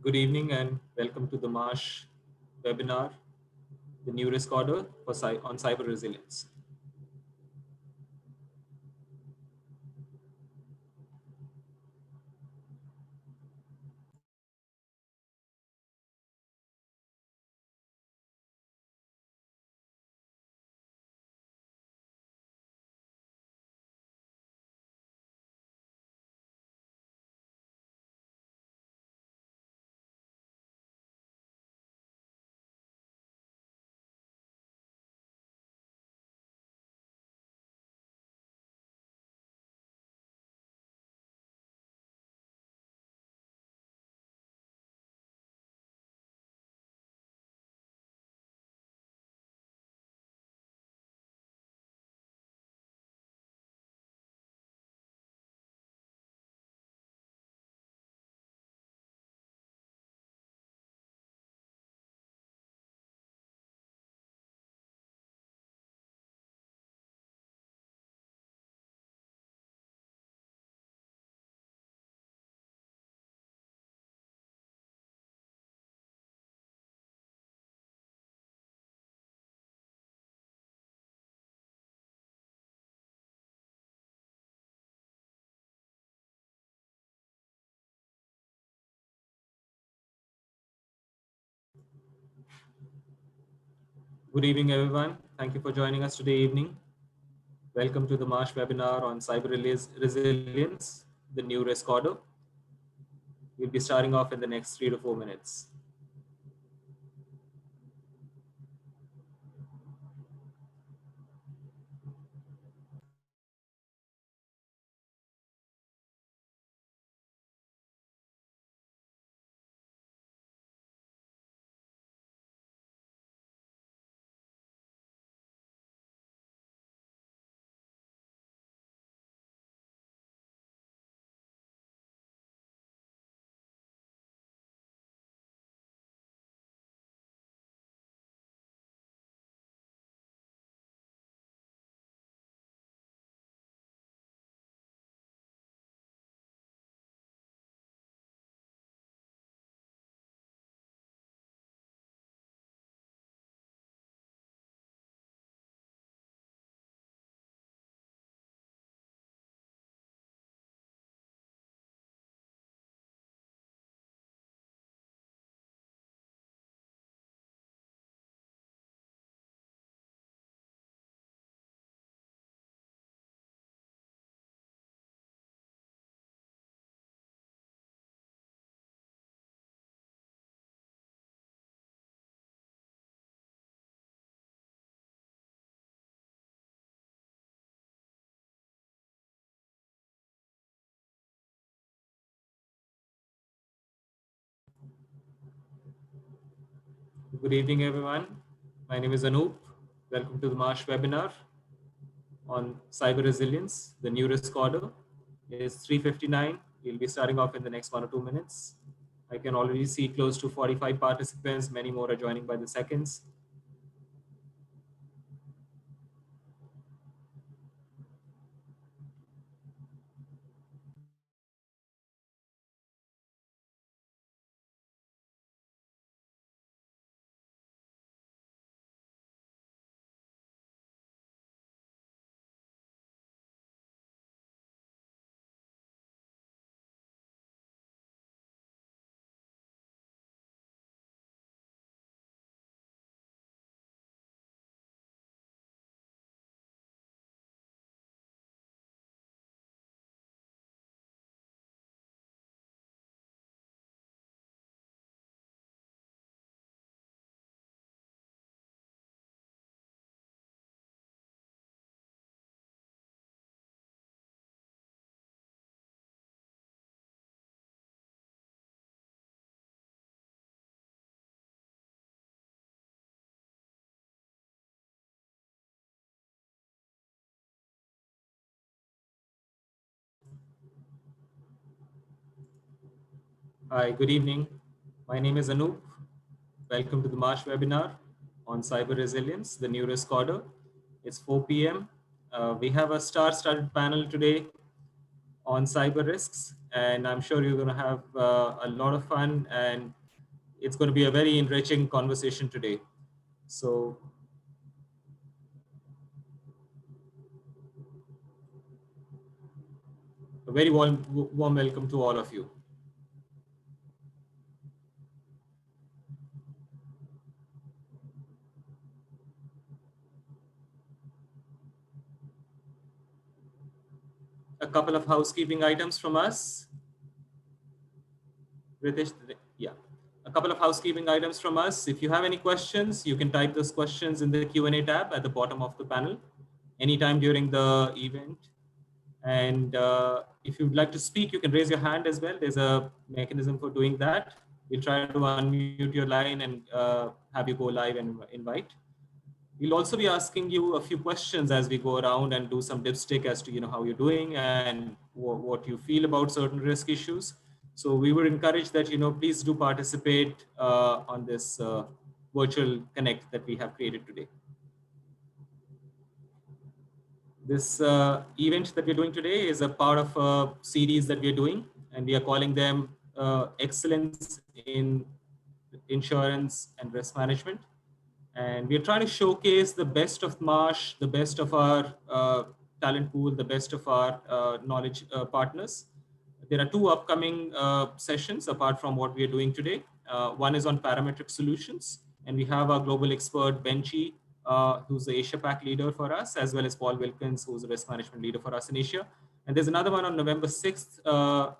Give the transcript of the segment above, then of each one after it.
Good evening and welcome to the Marsh webinar, the new risk order on cyber resilience. Good evening, everyone. Thank you for joining us today evening. Welcome to the Marsh webinar on cyber resilience, the new risk order. We'll be starting off in the next 3 to 4 minutes. Good evening, everyone. My name is Anoop. Welcome to the Marsh webinar on cyber resilience, the new risk order. It is 3:59. We'll be starting off in the next 1 or 2 minutes. I can already see close to 45 participants. Many more are joining by the seconds. Hi, good evening. My name is Anoop. Welcome to the Marsh webinar on cyber resilience, the new risk order. It's 4 p.m. We have a star-studded panel today. on cyber risks. And I'm sure you're going to have a lot of fun, and it's going to be a very enriching conversation today. So a very warm welcome to all of you. A couple of housekeeping items from us. Ritesh, yeah. A couple of housekeeping items from us. If you have any questions, you can type those questions in the Q&A tab at the bottom of the panel anytime during the event. And if you'd like to speak, you can raise your hand as well. There's a mechanism for doing that. We'll try to unmute your line and have you go live and invite. We'll also be asking you a few questions as we go around and do some dipstick as to how you're doing and what you feel about certain risk issues. So we would encourage that please do participate on this virtual connect that we have created today. This event that we're doing today is a part of a series that we're doing, and we are calling them Excellence in Insurance and Risk Management. And we're trying to showcase the best of Marsh, the best of our talent pool, the best of our knowledge partners. There are two upcoming sessions apart from what we are doing today. One is on parametric solutions, and we have our global expert, Benchi, who's the Asia Pac leader for us, as well as Paul Wilkins, who's the risk management leader for us in Asia. And there's another one on November 6th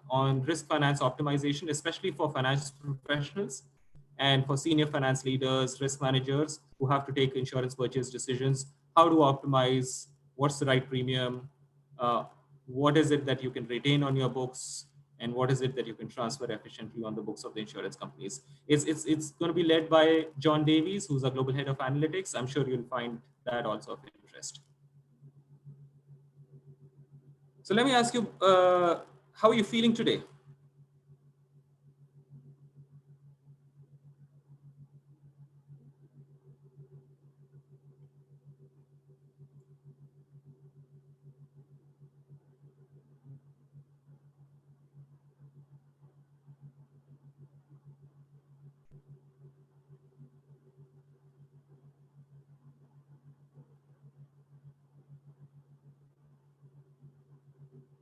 on risk finance optimization, especially for finance professionals and for senior finance leaders, risk managers who have to take insurance purchase decisions, how to optimize, what's the right premium, what is it that you can retain on your books, and what is it that you can transfer efficiently on the books of the insurance companies. It's going to be led by John Davies, who's our global head of analytics. I'm sure you'll find that also of interest. So let me ask you, how are you feeling today?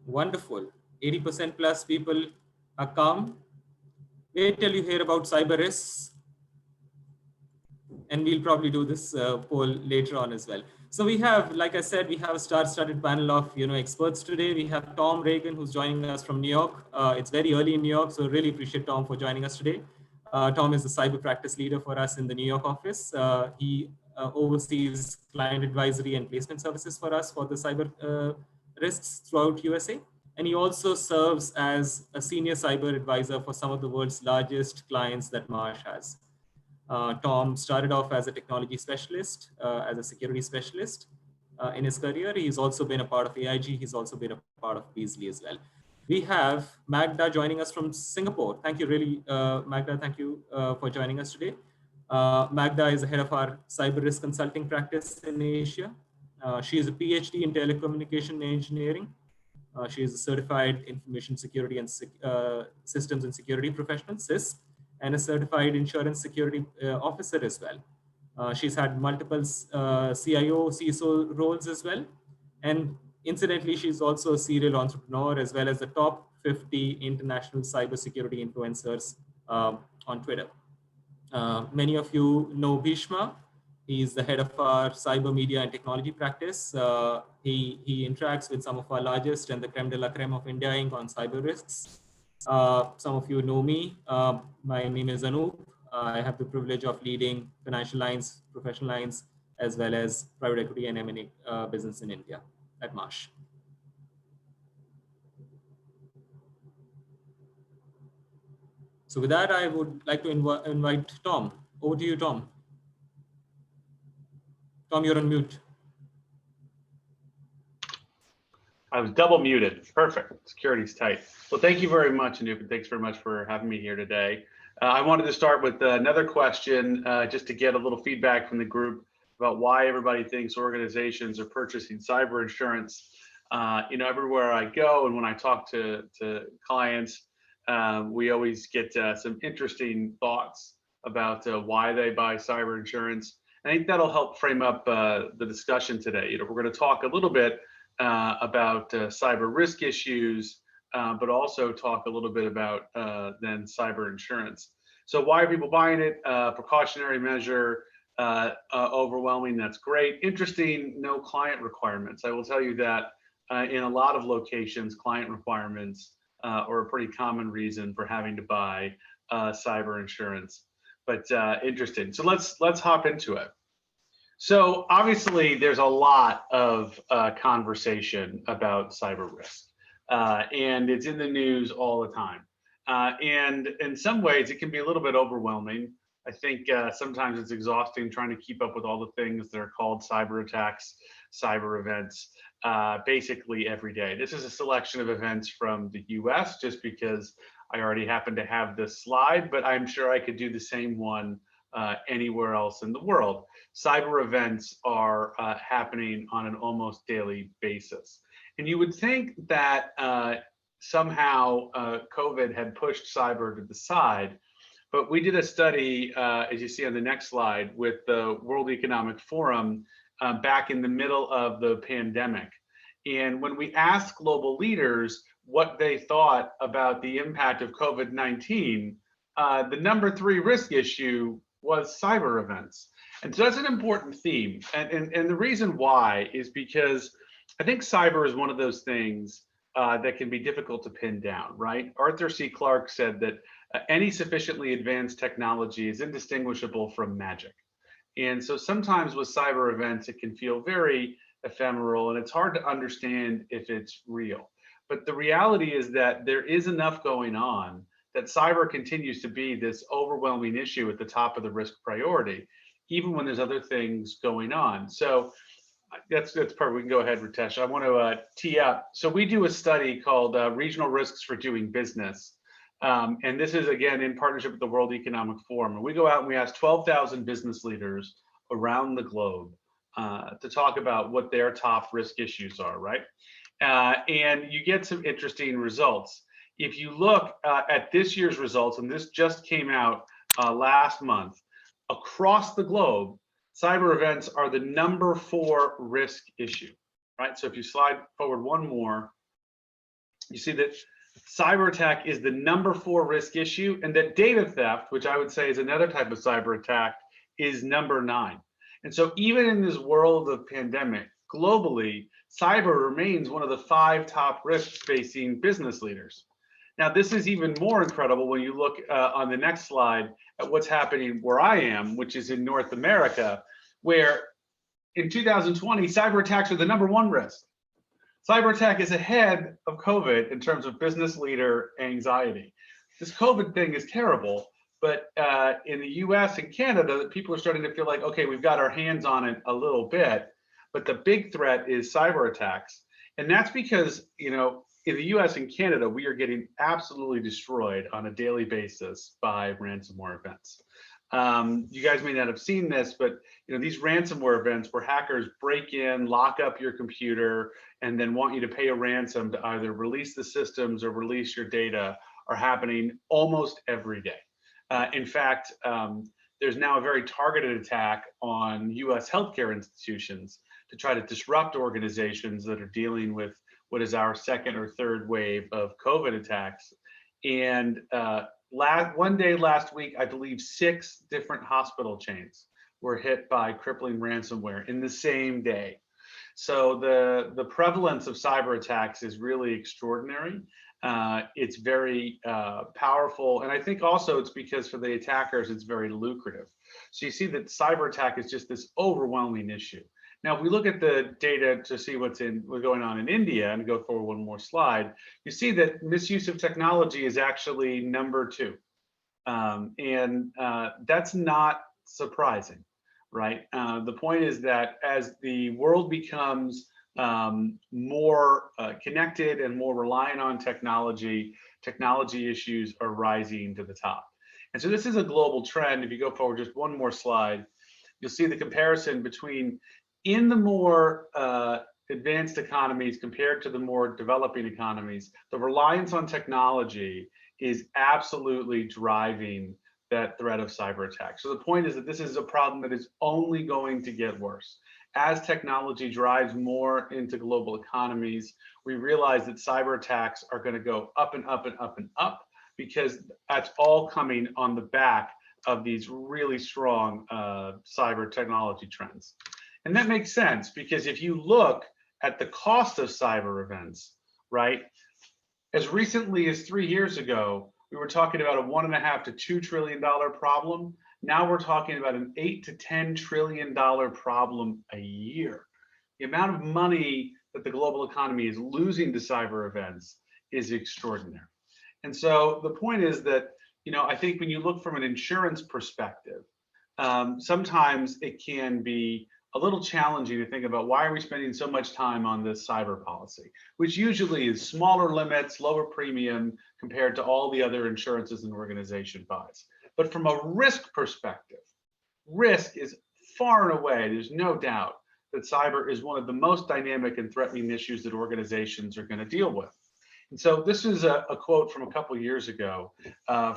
Wonderful. 80% plus people are calm. Wait till you hear about cyber risks. And we'll probably do this poll later on as well. So we have, like I said, we have a star-studded panel of experts today. We have Tom Reagan, who's joining us from New York. It's very early in New York, so really appreciate Tom for joining us today. Tom is the cyber practice leader for us in the New York office. He oversees client advisory and placement services for us for the cyber risks throughout USA. And he also serves as a senior cyber advisor for some of the world's largest clients that Marsh has. Tom started off as a technology specialist, as a security specialist in his career. He's also been a part of AIG. He's also been a part of Beasley as well. We have Magda joining us from Singapore. Thank you really, Magda, thank you for joining us today. Magda is the head of our cyber risk consulting practice in Asia. She is a PhD in telecommunication engineering. She is a certified information security and systems and security professional, CIS, and a certified insurance security officer as well. She's had multiple CIO, CISO roles as well. And incidentally, she's also a serial entrepreneur as well as the top 50 international cybersecurity influencers on Twitter. Many of you know Bhishma. He's the head of our cyber media and technology practice. He interacts with some of our largest and the creme de la creme of India Inc. on cyber risks. Some of you know me. My name is Anup. I have the privilege of leading financial lines, professional lines, as well as private equity and M&A business in India at Marsh. So with that, I would like to invite Tom. Over to you, Tom. Tom, you're on mute. I was double muted. Perfect. Security's tight. Well, thank you very much, Anup, and thanks very much for having me here today. I wanted to start with another question, just to get a little feedback from the group about why everybody thinks organizations are purchasing cyber insurance. Everywhere I go and when I talk to clients, we always get some interesting thoughts about why they buy cyber insurance. I think that'll help frame up the discussion today. We're going to talk a little bit about cyber risk issues, but also talk a little bit about then cyber insurance. So why are people buying it? Precautionary measure, overwhelming, that's great. Interesting, no client requirements. I will tell you that in a lot of locations, client requirements are a pretty common reason for having to buy cyber insurance. But interesting. So let's hop into it. So obviously, there's a lot of conversation about cyber risk, and it's in the news all the time. And in some ways, it can be a little bit overwhelming. I think sometimes it's exhausting trying to keep up with all the things that are called cyber attacks, cyber events, basically every day. This is a selection of events from the US just because I already happen to have this slide, but I'm sure I could do the same one anywhere else in the world. Cyber events are happening on an almost daily basis. And you would think that somehow COVID had pushed cyber to the side, but we did a study, as you see on the next slide, with the World Economic Forum back in the middle of the pandemic. And when we asked global leaders what they thought about the impact of COVID-19, the number 3 risk issue was cyber events. And so that's an important theme. And the reason why is because I think cyber is one of those things that can be difficult to pin down, right? Arthur C. Clarke said that any sufficiently advanced technology is indistinguishable from magic. And so sometimes with cyber events, it can feel very ephemeral and it's hard to understand if it's real. But the reality is that there is enough going on that cyber continues to be this overwhelming issue at the top of the risk priority, even when there's other things going on. So that's perfect. We can go ahead, Ritesh. I want to tee up. So we do a study called Regional Risks for Doing Business. And this is, again, in partnership with the World Economic Forum. And we go out and we ask 12,000 business leaders around the globe to talk about what their top risk issues are, right? And you get some interesting results. If you look at this year's results, and this just came out last month, across the globe, cyber events are the number 4 risk issue, right? So if you slide forward one more, you see that cyber attack is the number 4 risk issue, and that data theft, which I would say is another type of cyber attack, is number 9. And so even in this world of pandemic, globally, cyber remains one of the 5 top risks facing business leaders. Now, this is even more incredible when you look on the next slide at what's happening where I am, which is in North America, where in 2020, cyber attacks are the number 1 risk. Cyber attack is ahead of COVID in terms of business leader anxiety. This COVID thing is terrible, but in the US and Canada, people are starting to feel like, okay, we've got our hands on it a little bit, but the big threat is cyber attacks. And that's because, in the US and Canada, we are getting absolutely destroyed on a daily basis by ransomware events. You guys may not have seen this, but these ransomware events where hackers break in, lock up your computer, and then want you to pay a ransom to either release the systems or release your data are happening almost every day. In fact, there's now a very targeted attack on US healthcare institutions to try to disrupt organizations that are dealing with what is our 2nd or 3rd wave of COVID attacks. And one day last week, I believe 6 different hospital chains were hit by crippling ransomware in the same day. So the prevalence of cyber attacks is really extraordinary. It's very powerful. And I think also it's because for the attackers, it's very lucrative. So you see that cyber attack is just this overwhelming issue. Now, if we look at the data to see what's going on in India, and go forward one more slide, you see that misuse of technology is actually number 2. And that's not surprising, right? The point is that as the world becomes more connected and more reliant on technology, technology issues are rising to the top. And so this is a global trend. If you go forward just one more slide, you'll see the comparison between in the more advanced economies compared to the more developing economies, the reliance on technology is absolutely driving that threat of cyber attack. So the point is that this is a problem that is only going to get worse. As technology drives more into global economies, we realize that cyber attacks are going to go up and up and up and up, because that's all coming on the back of these really strong cyber technology trends. And that makes sense, because if you look at the cost of cyber events, right? As recently as 3 years ago, we were talking about a $1.5 to $2 trillion problem. Now we're talking about an $8 to $10 trillion problem a year. The amount of money that the global economy is losing to cyber events is extraordinary. And so the point is that, I think when you look from an insurance perspective, sometimes it can be a little challenging to think about, why are we spending so much time on this cyber policy, which usually is smaller limits, lower premium compared to all the other insurances an organization buys. But from a risk perspective, risk is far and away, there's no doubt that cyber is one of the most dynamic and threatening issues that organizations are going to deal with. And so this is a quote from a couple of years ago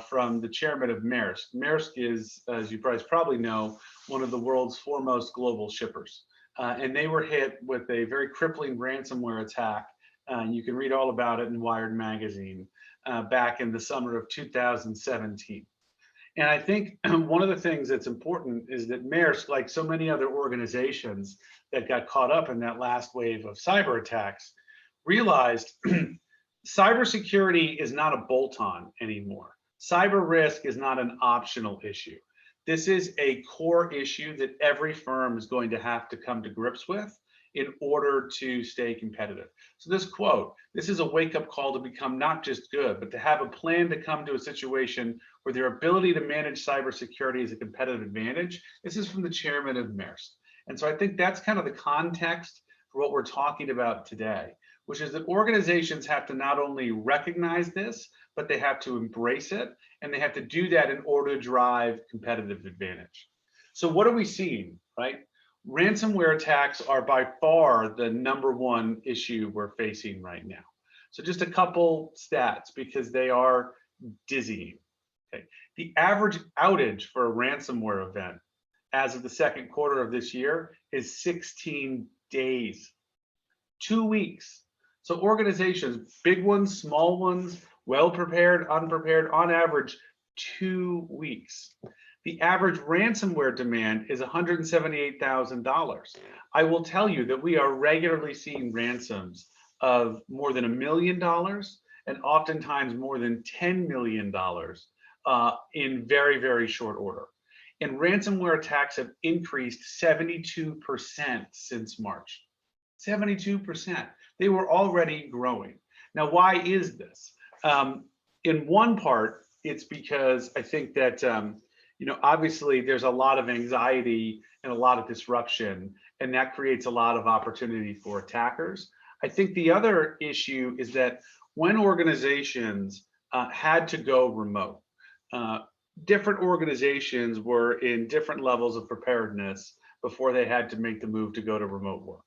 from the chairman of Maersk. Maersk is, as you guys probably know, one of the world's foremost global shippers. And they were hit with a very crippling ransomware attack. You can read all about it in Wired magazine back in the summer of 2017. And I think one of the things that's important is that Maersk, like so many other organizations that got caught up in that last wave of cyber attacks, realized cybersecurity is not a bolt-on anymore. Cyber risk is not an optional issue. This is a core issue that every firm is going to have to come to grips with in order to stay competitive. So this quote, this is a wake-up call to become not just good, but to have a plan to come to a situation where their ability to manage cybersecurity is a competitive advantage. This is from the chairman of Maersk. And so I think that's kind of the context for what we're talking about today, which is that organizations have to not only recognize this, but they have to embrace it, and they have to do that in order to drive competitive advantage. So what are we seeing, right? Ransomware attacks are by far the #1 issue we're facing right now. So just a couple stats, because they are dizzying. Okay. The average outage for a ransomware event as of the second quarter of this year is 16 days, 2 weeks. So organizations, big ones, small ones, well-prepared, unprepared, on average, 2 weeks. The average ransomware demand is $178,000. I will tell you that we are regularly seeing ransoms of more than $1 million and oftentimes more than $10 million in very, very short order. And ransomware attacks have increased 72% since March. 72%. They were already growing. Now, why is this? In one part, it's because I think that obviously there's a lot of anxiety and a lot of disruption, and that creates a lot of opportunity for attackers. I think the other issue is that when organizations had to go remote, different organizations were in different levels of preparedness before they had to make the move to go to remote work.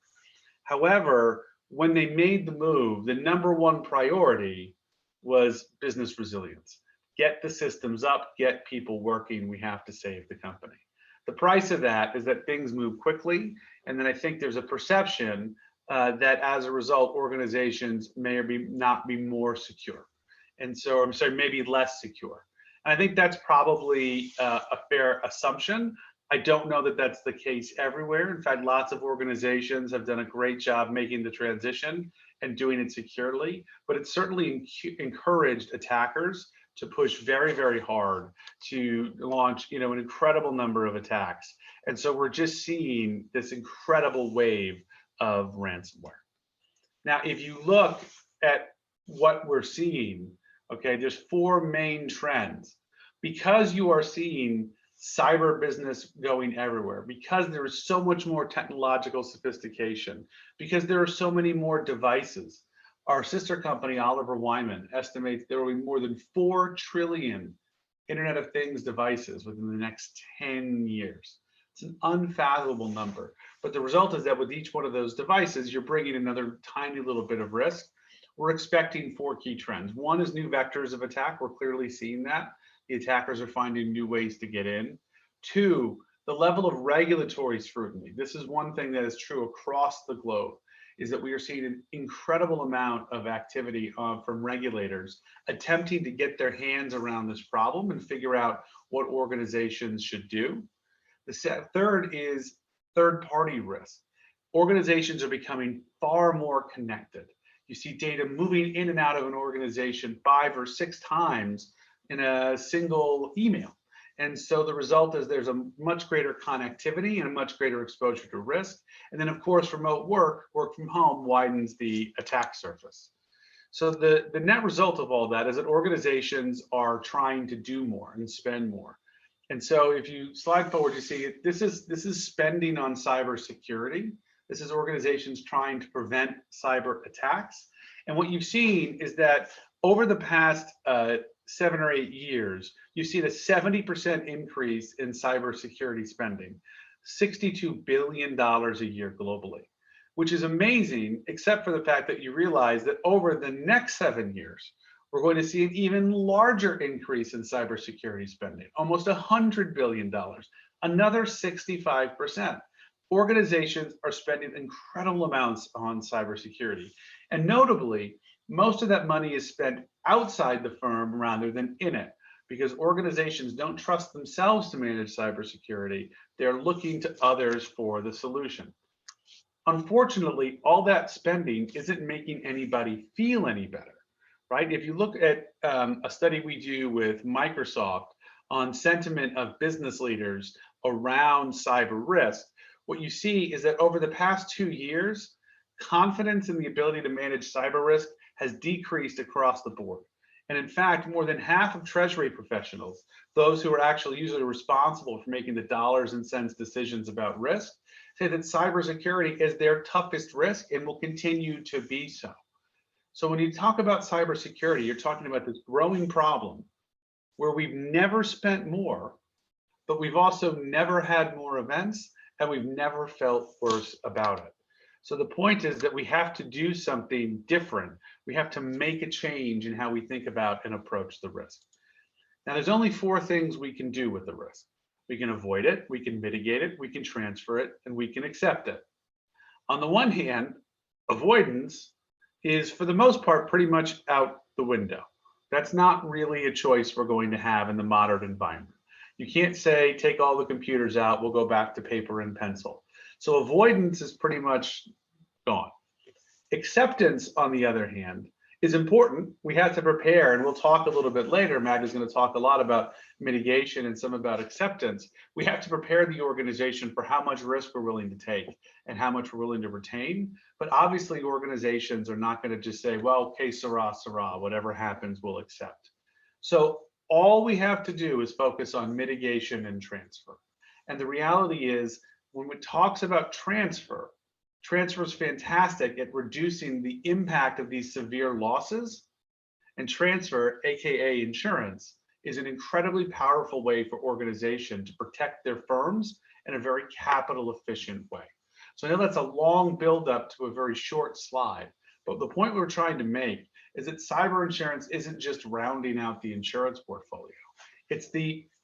However, when they made the move, the #1 priority was business resilience. Get the systems up, get people working, we have to save the company. The price of that is that things move quickly, and then I think there's a perception that as a result, organizations may or may not be more secure. And so, I'm sorry, maybe less secure. And I think that's probably a fair assumption. I don't know that that's the case everywhere. In fact, lots of organizations have done a great job making the transition and doing it securely, but it's certainly encouraged attackers to push very, very hard to launch, an incredible number of attacks. And so we're just seeing this incredible wave of ransomware. Now, if you look at what we're seeing, okay, there's 4 main trends. Because you are seeing cyber business going everywhere, because there is so much more technological sophistication, because there are so many more devices. Our sister company, Oliver Wyman, estimates there will be more than 4 trillion Internet of Things devices within the next 10 years. It's an unfathomable number. But the result is that with each one of those devices, you're bringing another tiny little bit of risk. We're expecting 4 key trends. One is new vectors of attack. We're clearly seeing that. The attackers are finding new ways to get in. 2, the level of regulatory scrutiny. This is one thing that is true across the globe, is that we are seeing an incredible amount of activity from regulators attempting to get their hands around this problem and figure out what organizations should do. The third is third-party risk. Organizations are becoming far more connected. You see data moving in and out of an organization 5 or 6 times in a single email. And so the result is there's a much greater connectivity and a much greater exposure to risk. And then of course, remote work from home widens the attack surface. So the net result of all that is that organizations are trying to do more and spend more. And so if you slide forward, you see this is spending on cybersecurity. This is organizations trying to prevent cyber attacks. And what you've seen is that over the past 7 or 8 years, you've seen a 70% increase in cybersecurity spending, $62 billion a year globally, which is amazing, except for the fact that you realize that over the next 7 years, we're going to see an even larger increase in cybersecurity spending, almost $100 billion, another 65%. Organizations are spending incredible amounts on cybersecurity. And notably, most of that money is spent outside the firm rather than in it, because organizations don't trust themselves to manage cybersecurity. They're looking to others for the solution. Unfortunately, all that spending isn't making anybody feel any better, right? If you look at a study we do with Microsoft on sentiment of business leaders around cyber risk, what you see is that over the past 2 years, confidence in the ability to manage cyber risk has decreased across the board. And in fact, more than half of Treasury professionals, those who are actually usually responsible for making the dollars and cents decisions about risk, say that cybersecurity is their toughest risk and will continue to be so. So when you talk about cybersecurity, you're talking about this growing problem where we've never spent more, but we've also never had more events, and we've never felt worse about it. So the point is that we have to do something different. We have to make a change in how we think about and approach the risk. Now, there's only 4 things we can do with the risk. We can avoid it, we can mitigate it, we can transfer it, and we can accept it. On the one hand, avoidance is for the most part pretty much out the window. That's not really a choice we're going to have in the modern environment. You can't say, take all the computers out, we'll go back to paper and pencil. So avoidance is pretty much gone. Acceptance, on the other hand, is important. We have to prepare, and we'll talk a little bit later. Maggie's going to talk a lot about mitigation and some about acceptance. We have to prepare the organization for how much risk we're willing to take and how much we're willing to retain. But obviously, organizations are not going to just say, well, okay, sirrah, sirrah, whatever happens, we'll accept. So all we have to do is focus on mitigation and transfer. And the reality is, when it talks about transfer is fantastic at reducing the impact of these severe losses. And transfer, AKA insurance, is an incredibly powerful way for organizations to protect their firms in a very capital efficient way. So I know that's a long buildup to a very short slide, but the point we're trying to make is that cyber insurance isn't just rounding out the insurance portfolio. It's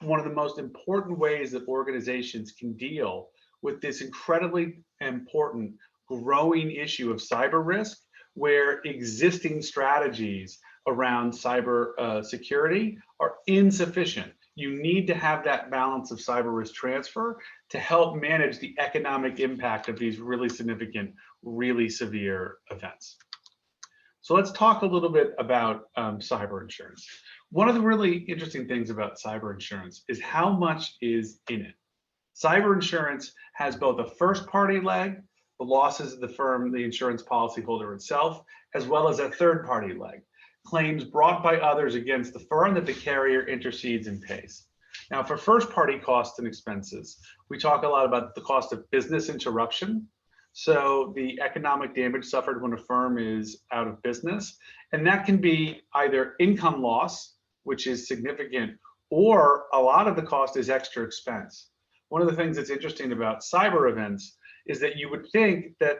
one of the most important ways that organizations can deal with this incredibly important growing issue of cyber risk, where existing strategies around cyber security are insufficient. You need to have that balance of cyber risk transfer to help manage the economic impact of these really significant, really severe events. So let's talk a little bit about cyber insurance. One of the really interesting things about cyber insurance is how much is in it. Cyber insurance has both a first-party leg, the losses of the firm, the insurance policyholder itself, as well as a third-party leg, claims brought by others against the firm that the carrier intercedes and pays. Now, for first-party costs and expenses, we talk a lot about the cost of business interruption. So the economic damage suffered when a firm is out of business, and that can be either income loss, which is significant, or a lot of the cost is extra expense. One of the things that's interesting about cyber events is that you would think that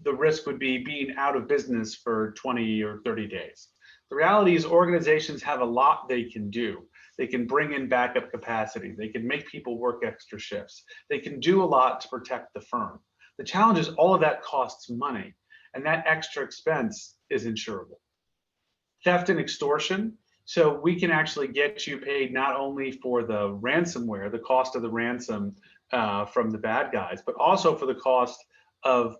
the risk would be being out of business for 20 or 30 days. The reality is organizations have a lot they can do. They can bring in backup capacity. They can make people work extra shifts. They can do a lot to protect the firm. The challenge is all of that costs money, and that extra expense is insurable. Theft and extortion. So we can actually get you paid not only for the ransomware, the cost of the ransom from the bad guys, but also for the cost of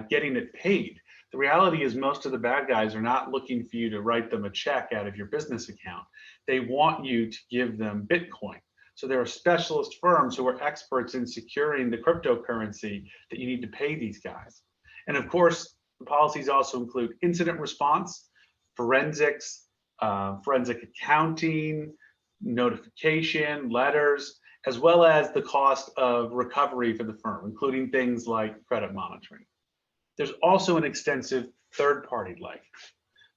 getting it paid. The reality is most of the bad guys are not looking for you to write them a check out of your business account. They want you to give them Bitcoin. So there are specialist firms who are experts in securing the cryptocurrency that you need to pay these guys. And of course, the policies also include incident response, forensics, forensic accounting, notification, letters, as well as the cost of recovery for the firm, including things like credit monitoring. There's also an extensive third-party life.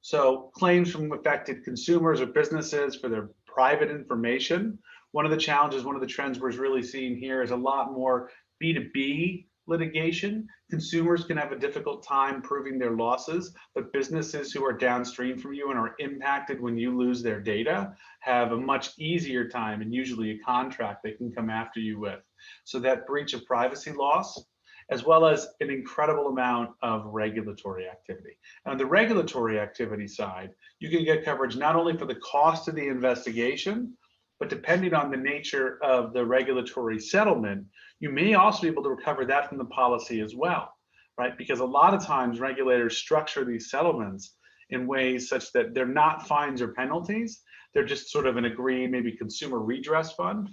So claims from affected consumers or businesses for their private information. One of the challenges, one of the trends we're really seeing here is a lot more B2B litigation. Consumers can have a difficult time proving their losses, but businesses who are downstream from you and are impacted when you lose their data have a much easier time, and usually a contract they can come after you with. So that breach of privacy loss, as well as an incredible amount of regulatory activity. And on the regulatory activity side, you can get coverage not only for the cost of the investigation, but depending on the nature of the regulatory settlement, you may also be able to recover that from the policy as well, right? Because a lot of times regulators structure these settlements in ways such that they're not fines or penalties. They're just sort of an agreed maybe consumer redress fund.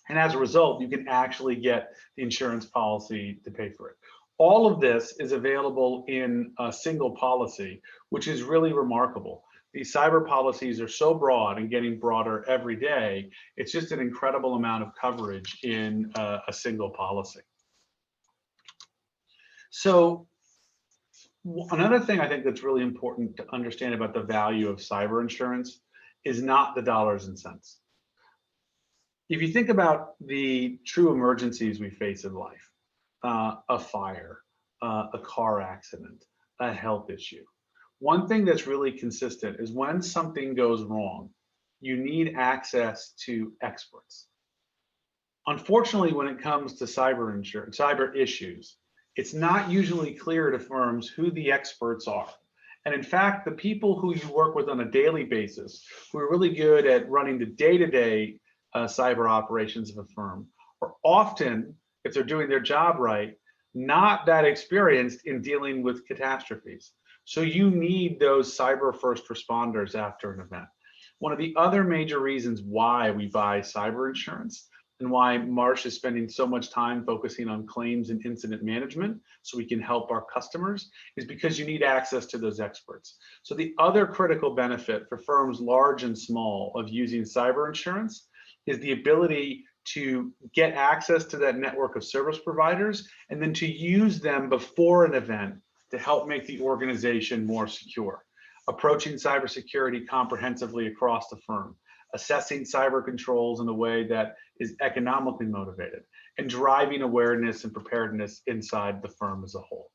And as a result, you can actually get the insurance policy to pay for it. All of this is available in a single policy, which is really remarkable. These cyber policies are so broad and getting broader every day. It's just an incredible amount of coverage in a single policy. So another thing I think that's really important to understand about the value of cyber insurance is not the dollars and cents. If you think about the true emergencies we face in life, a fire, a car accident, a health issue, one thing that's really consistent is when something goes wrong, you need access to experts. Unfortunately, when it comes to cyber insurance, cyber issues, it's not usually clear to firms who the experts are. And in fact, the people who you work with on a daily basis, who are really good at running the day-to-day cyber operations of a firm, are often, if they're doing their job right, not that experienced in dealing with catastrophes. So you need those cyber first responders after an event. One of the other major reasons why we buy cyber insurance and why Marsh is spending so much time focusing on claims and incident management so we can help our customers is because you need access to those experts. So the other critical benefit for firms large and small of using cyber insurance is the ability to get access to that network of service providers and then to use them before an event to help make the organization more secure. Approaching cybersecurity comprehensively across the firm, assessing cyber controls in a way that is economically motivated, and driving awareness and preparedness inside the firm as a whole.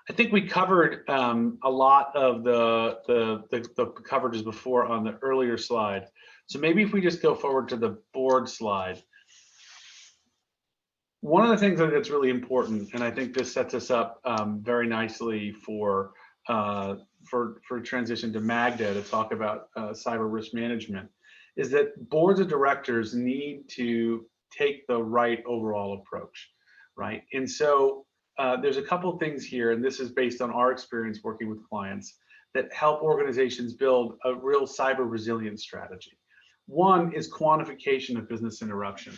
I think we covered a lot of the coverages before on the earlier slide. So maybe if we just go forward to the board slide. One of the things that's really important, and I think this sets us up very nicely for transition to Magda to talk about cyber risk management, is that boards of directors need to take the right overall approach, right? And so there's a couple things here, and this is based on our experience working with clients that help organizations build a real cyber resilience strategy. One is quantification of business interruption.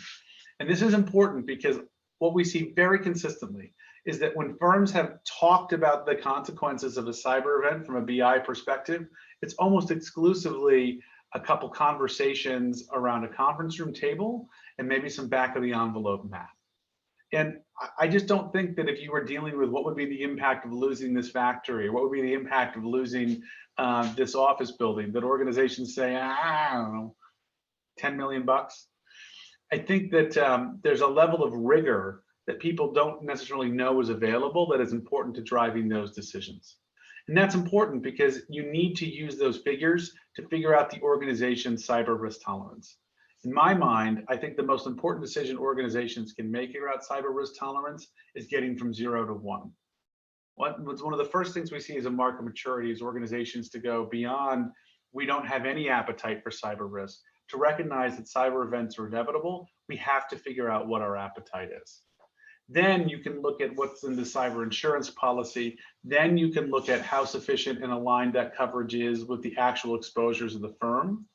And this is important because what we see very consistently is that when firms have talked about the consequences of a cyber event from a BI perspective, it's almost exclusively a couple conversations around a conference room table and maybe some back of the envelope math. And I just don't think that if you were dealing with what would be the impact of losing this factory, or what would be the impact of losing this office building, that organizations say, I don't know, 10 million bucks. I think that there's a level of rigor that people don't necessarily know is available that is important to driving those decisions. And that's important because you need to use those figures to figure out the organization's cyber risk tolerance. In my mind, I think the most important decision organizations can make about cyber risk tolerance is getting from 0 to 1. What's one of the first things we see as a mark of maturity is organizations to go beyond, we don't have any appetite for cyber risk, to recognize that cyber events are inevitable. We have to figure out what our appetite is. Then you can look at what's in the cyber insurance policy. Then you can look at how sufficient and aligned that coverage is with the actual exposures of the firm.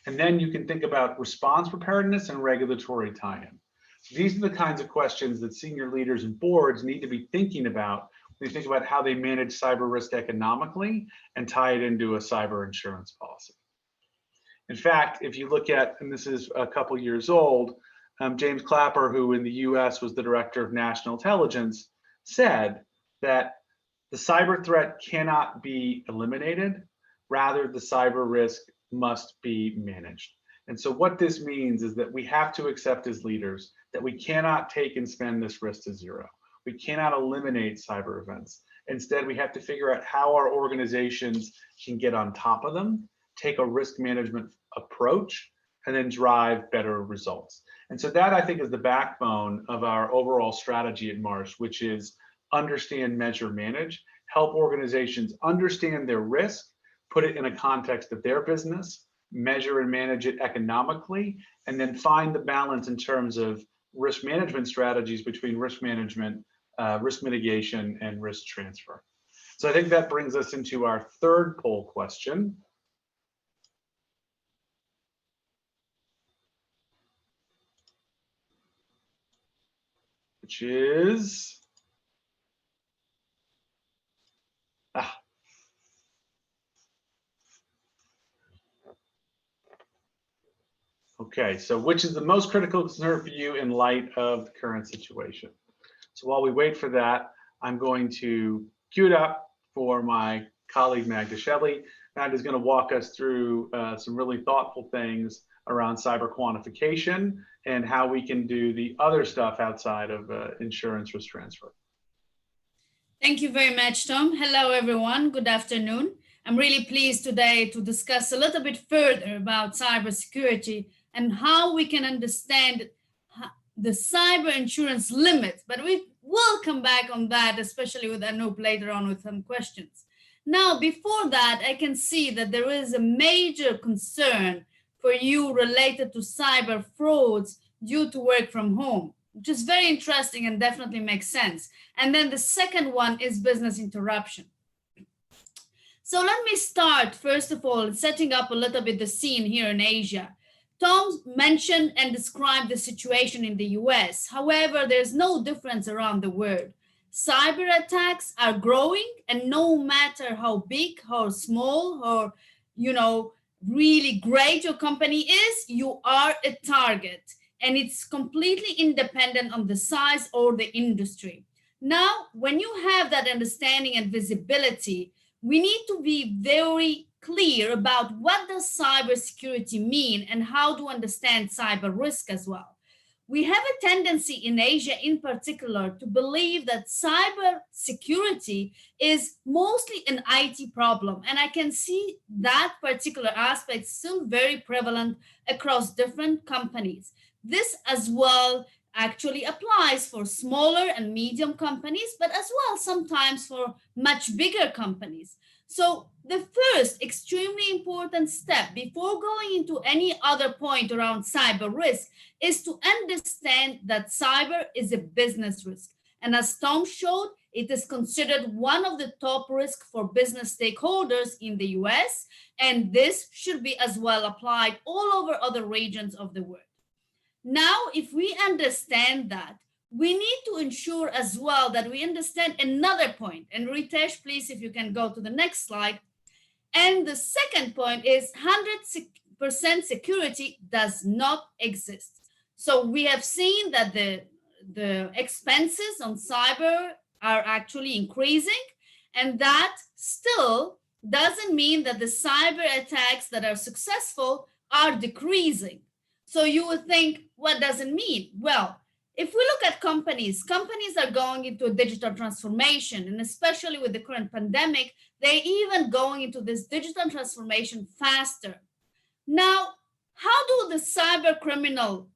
And then you can think about response preparedness and regulatory tie-in. These are the kinds of questions that senior leaders and boards need to be thinking about when they think about how they manage cyber risk economically and tie it into a cyber insurance policy. In fact, if you look at, and this is a couple years old, James Clapper, who in the US was the director of national intelligence, said that the cyber threat cannot be eliminated. Rather, the cyber risk must be managed. And so what this means is that we have to accept as leaders that we cannot take and spend this risk to 0. We cannot eliminate cyber events. Instead, we have to figure out how our organizations can get on top of them, take a risk management approach, and then drive better results. And so that, I think, is the backbone of our overall strategy at Marsh, which is understand, measure, manage, help organizations understand their risk, put it in a context of their business, measure and manage it economically, and then find the balance in terms of risk management strategies between risk management, risk mitigation, and risk transfer. So I think that brings us into our third poll question. Which is, okay, so which is the most critical concern for you in light of the current situation? So while we wait for that, I'm going to cue it up for my colleague Magda Shelley. Magda's going to walk us through some really thoughtful things around cyber quantification and how we can do the other stuff outside of insurance risk transfer. Thank you very much, Tom. Hello, everyone. Good afternoon. I'm really pleased today to discuss a little bit further about cybersecurity and how we can understand the cyber insurance limits. But we will come back on that, especially with Anoop later on with some questions. Now, before that, I can see that there is a major concern for you related to cyber frauds due to work from home, which is very interesting and definitely makes sense. And then the second one is business interruption. So let me start, first of all, setting up a little bit the scene here in Asia. Tom mentioned and described the situation in the US. However, there's no difference around the world. Cyber attacks are growing, and no matter how big, how small, or, really great your company is, you are a target. And it's completely independent on the size or the industry. Now, when you have that understanding and visibility, we need to be very clear about what does cybersecurity mean and how to understand cyber risk as well. We have a tendency in Asia in particular to believe that cyber security is mostly an IT problem. And I can see that particular aspect still very prevalent across different companies. This as well actually applies for smaller and medium companies, but as well sometimes for much bigger companies. So the first extremely important step before going into any other point around cyber risk is to understand that cyber is a business risk. And as Tom showed, it is considered one of the top risks for business stakeholders in the US, and this should be as well applied all over other regions of the world. Now, if we understand that, we need to ensure as well that we understand another point. And Ritesh, please, if you can go to the next slide. And the second point is 100% security does not exist. So we have seen that the expenses on cyber are actually increasing, and that still doesn't mean that the cyber attacks that are successful are decreasing. So you would think, What does it mean? Well, if we look at companies are going into a digital transformation, and especially with the current pandemic, they're even going into this digital transformation faster. Now, how do the cyber criminal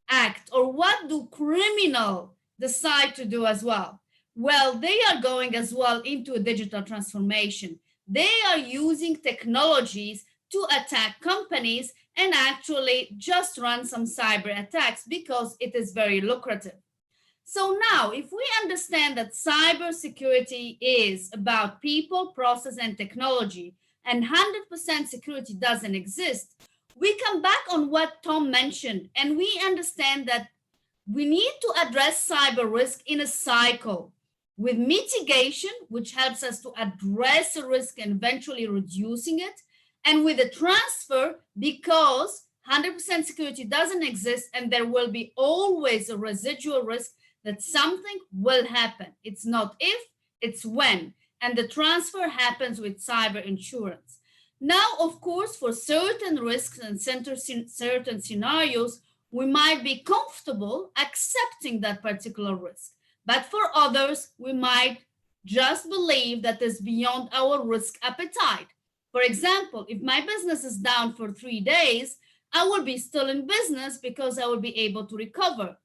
act, or what do criminal decide to do as well? Well, they are going as well into a digital transformation. They are using technologies to attack companies and actually just run some cyber attacks because it is very lucrative. So now, if we understand that cybersecurity is about people, process, and technology, and 100% security doesn't exist, we come back on what Tom mentioned, and we understand that we need to address cyber risk in a cycle with mitigation, which helps us to address the risk and eventually reducing it, and with a transfer, because 100% security doesn't exist and there will be always a residual risk that something will happen. It's not if, it's when. And the transfer happens with cyber insurance. Now, of course, for certain risks and certain scenarios, we might be comfortable accepting that particular risk. But for others, we might just believe that is beyond our risk appetite. For example, if my business is down for 3 days, I will be still in business because I will be able to recover.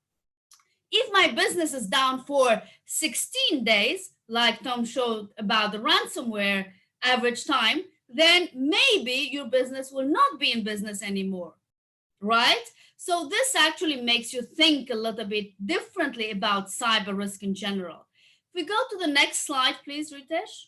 If my business is down for 16 days, like Tom showed about the ransomware average time, then maybe your business will not be in business anymore, right? So this actually makes you think a little bit differently about cyber risk in general. If we go to the next slide, please, Ritesh.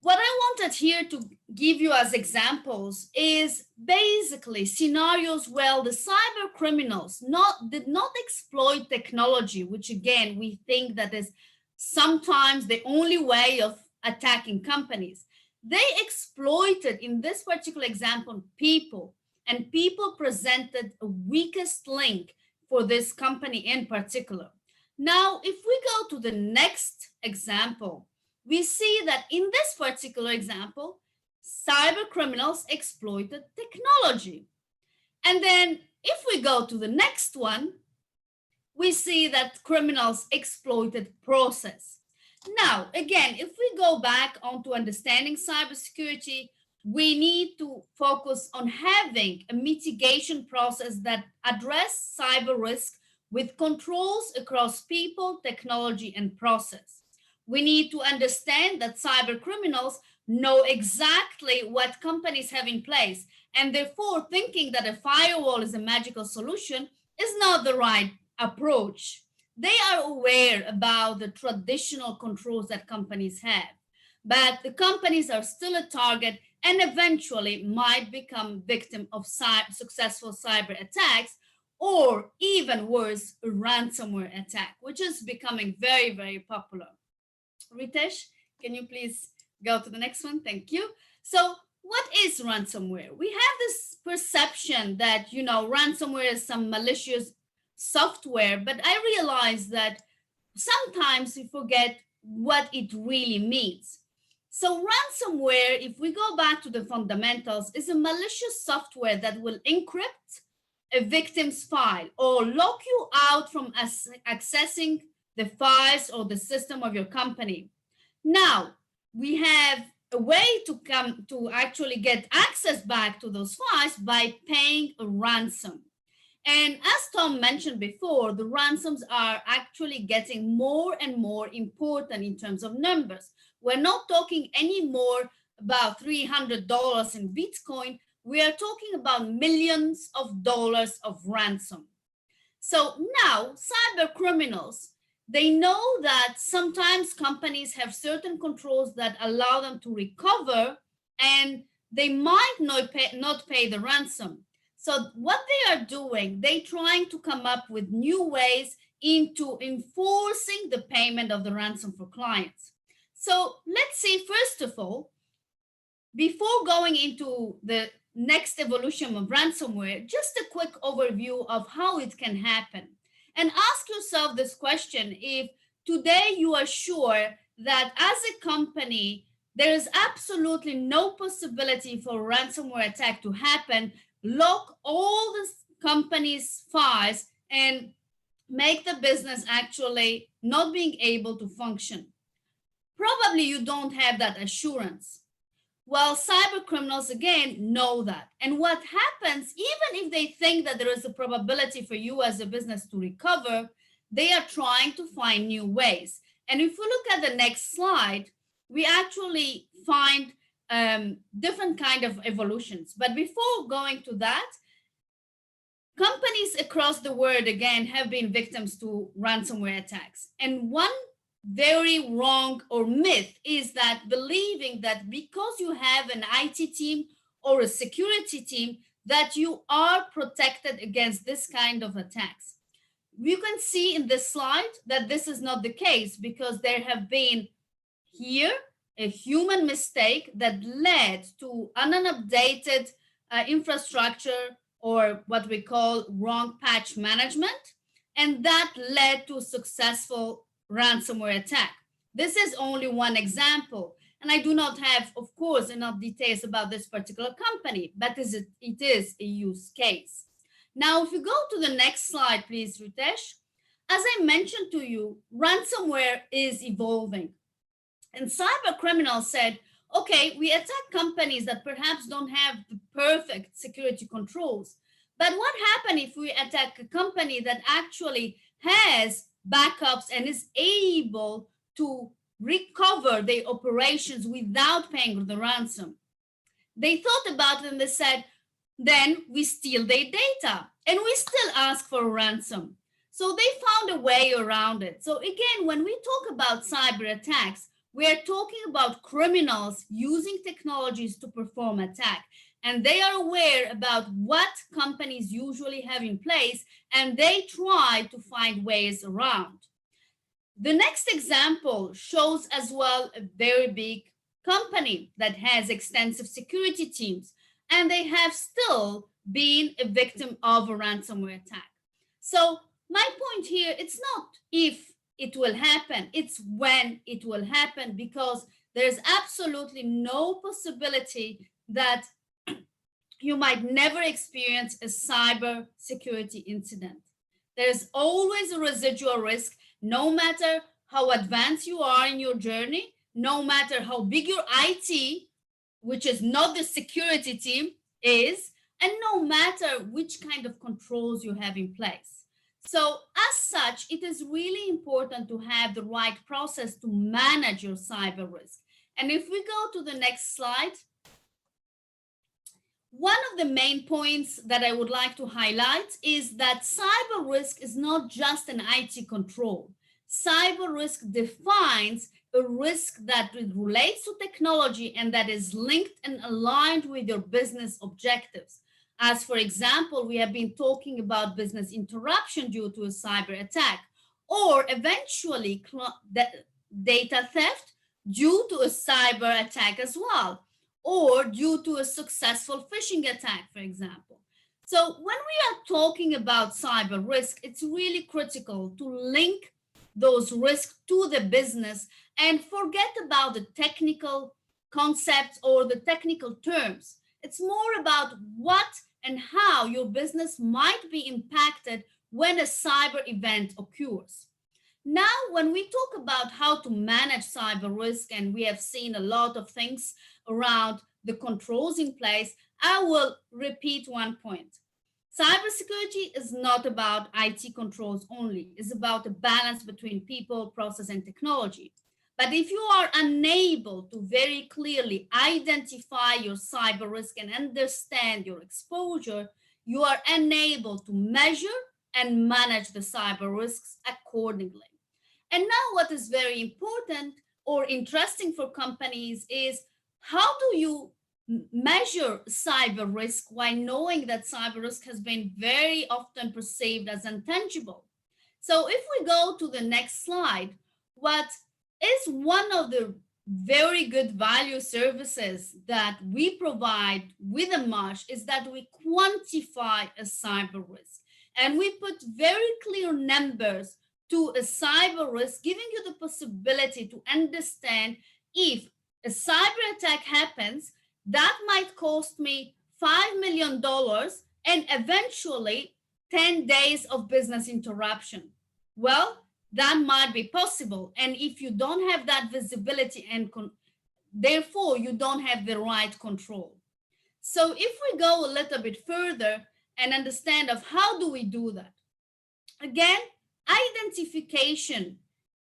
What I wanted here to give you as examples is basically scenarios where the cyber criminals did not exploit technology, which again, we think that is sometimes the only way of attacking companies. They exploited, in this particular example, people, and people presented a weakest link for this company in particular. Now, if we go to the next example, we see that in this particular example, cyber criminals exploited technology. And then if we go to the next one, we see that criminals exploited process. Now, again, if we go back onto understanding cybersecurity, we need to focus on having a mitigation process that address cyber risk with controls across people, technology, and process. We need to understand that cyber criminals know exactly what companies have in place, and therefore thinking that a firewall is a magical solution is not the right approach. They are aware about the traditional controls that companies have, but the companies are still a target and eventually might become victim of successful cyber attacks, or even worse, a ransomware attack, which is becoming very, very popular. Ritesh, can you please go to the next one? Thank you. So what is ransomware? We have this perception that, ransomware is some malicious software, but I realize that sometimes we forget what it really means. So ransomware, if we go back to the fundamentals, is a malicious software that will encrypt a victim's file or lock you out from accessing the files or the system of your company. Now, we have a way to actually get access back to those files by paying a ransom. And as Tom mentioned before, the ransoms are actually getting more and more important in terms of numbers. We're not talking anymore about $300 in Bitcoin. We are talking about millions of dollars of ransom. So now cyber criminals, they know that sometimes companies have certain controls that allow them to recover, and they might not pay the ransom. So what they are doing, they're trying to come up with new ways into enforcing the payment of the ransom for clients. So let's see, first of all, before going into the next evolution of ransomware, just a quick overview of how it can happen. And ask yourself this question: if today you are sure that as a company, there is absolutely no possibility for a ransomware attack to happen, lock all the companies' files and make the business actually not being able to function. Probably you don't have that assurance. Well, cyber criminals again know that. And what happens, even if they think that there is a probability for you as a business to recover, they are trying to find new ways. And if we look at the next slide, we actually find different kind of evolutions. But before going to that, companies across the world again have been victims to ransomware attacks. And one very wrong or myth is that believing that because you have an IT team or a security team that you are protected against this kind of attacks. You can see in this slide that this is not the case because there have been here a human mistake that led to an unupdated infrastructure or what we call wrong patch management, and that led to successful ransomware attack. This is only one example, and I do not have, of course, enough details about this particular company, but it is a use case. Now, if you go to the next slide, please, Ritesh. As I mentioned to you, ransomware is evolving. And cyber criminals said, okay, we attack companies that perhaps don't have the perfect security controls. But what happens if we attack a company that actually has backups and is able to recover their operations without paying the ransom? They thought about it and they said, then we steal their data and we still ask for a ransom. So they found a way around it. So again, when we talk about cyber attacks, we are talking about criminals using technologies to perform attack. And they are aware about what companies usually have in place, and they try to find ways around. The next example shows as well a very big company that has extensive security teams, and they have still been a victim of a ransomware attack. So my point here, it's not if it will happen, it's when it will happen, because there's absolutely no possibility that you might never experience a cyber security incident. There's always a residual risk, no matter how advanced you are in your journey, no matter how big your IT, which is not the security team, is, and no matter which kind of controls you have in place. So as such, it is really important to have the right process to manage your cyber risk. And if we go to the next slide, one of the main points that I would like to highlight is that cyber risk is not just an IT control. Cyber risk defines a risk that relates to technology and that is linked and aligned with your business objectives. As for example, we have been talking about business interruption due to a cyber attack, or eventually data theft due to a cyber attack as well, or due to a successful phishing attack, for example. So when we are talking about cyber risk, it's really critical to link those risks to the business and forget about the technical concepts or the technical terms. It's more about what and how your business might be impacted when a cyber event occurs. Now, when we talk about how to manage cyber risk, and we have seen a lot of things around the controls in place, I will repeat one point. Cybersecurity is not about IT controls only. It's about a balance between people, process, and technology. But if you are unable to very clearly identify your cyber risk and understand your exposure, you are unable to measure and manage the cyber risks accordingly. And now what is very important or interesting for companies is how do you measure cyber risk while knowing that cyber risk has been very often perceived as intangible? So if we go to the next slide, what is one of the very good value services that we provide with a MASH is that we quantify a cyber risk. And we put very clear numbers to a cyber risk, giving you the possibility to understand if a cyber attack happens, that might cost me $5 million and eventually 10 days of business interruption. Well, that might be possible. And if you don't have that visibility and therefore you don't have the right control. So if we go a little bit further and understand of how do we do that? Again, identification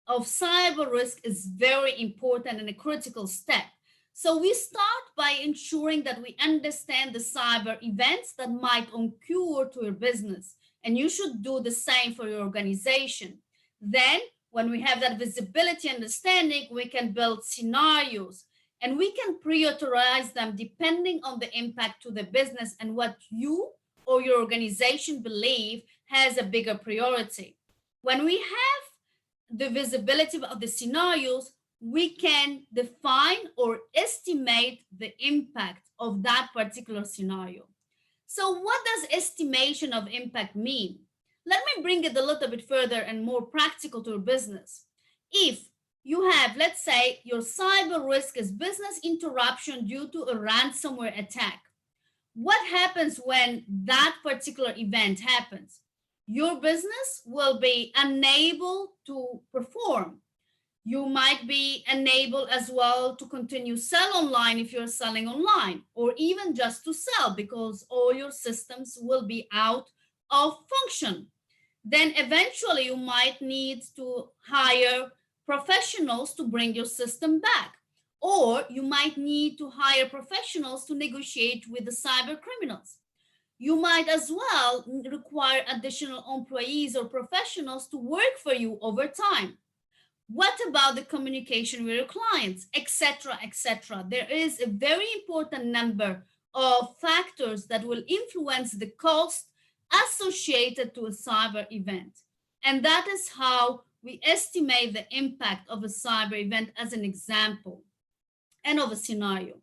of cyber risk is very important and a critical step. So we start by ensuring that we understand the cyber events that might occur to your business, and you should do the same for your organization. Then, when we have that visibility understanding, we can build scenarios and we can prioritize them depending on the impact to the business and what you or your organization believe has a bigger priority. When we have the visibility of the scenarios, we can define or estimate the impact of that particular scenario. So what does estimation of impact mean? Let me bring it a little bit further and more practical to your business. If you have, let's say, your cyber risk is business interruption due to a ransomware attack, what happens when that particular event happens? Your business will be unable to perform. You might be unable as well to continue sell online if you're selling online, or even just to sell because all your systems will be out of function. Then eventually you might need to hire professionals to bring your system back. Or you might need to hire professionals to negotiate with the cyber criminals. You might as well require additional employees or professionals to work for you over time. What about the communication with your clients, etc., etc.? There is a very important number of factors that will influence the cost associated to a cyber event. And that is how we estimate the impact of a cyber event as an example and of a scenario.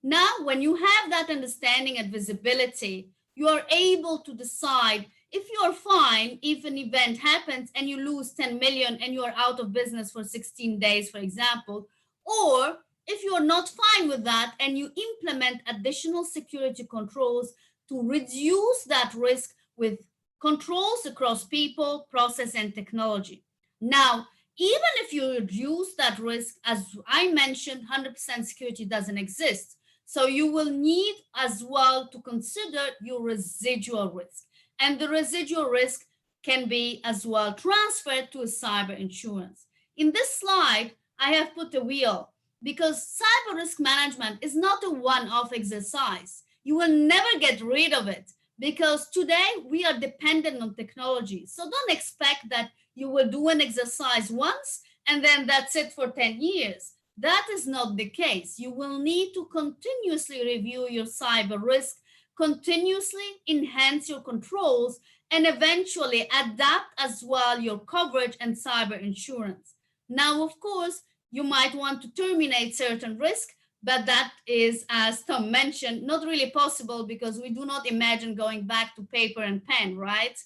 Now, when you have that understanding and visibility, you are able to decide if you are fine if an event happens and you lose 10 million and you are out of business for 16 days, for example, or if you are not fine with that and you implement additional security controls to reduce that risk with controls across people, process, and technology. Now, even if you reduce that risk, as I mentioned, 100% security doesn't exist. So you will need as well to consider your residual risk. And the residual risk can be as well transferred to a cyber insurance. In this slide, I have put a wheel because cyber risk management is not a one-off exercise. You will never get rid of it because today we are dependent on technology. So don't expect that you will do an exercise once and then that's it for 10 years. That is not the case. You will need to continuously review your cyber risk, continuously enhance your controls, and eventually adapt as well your coverage and cyber insurance. Now, of course, you might want to terminate certain risk, but that is, as Tom mentioned, not really possible because we do not imagine going back to paper and pen, right?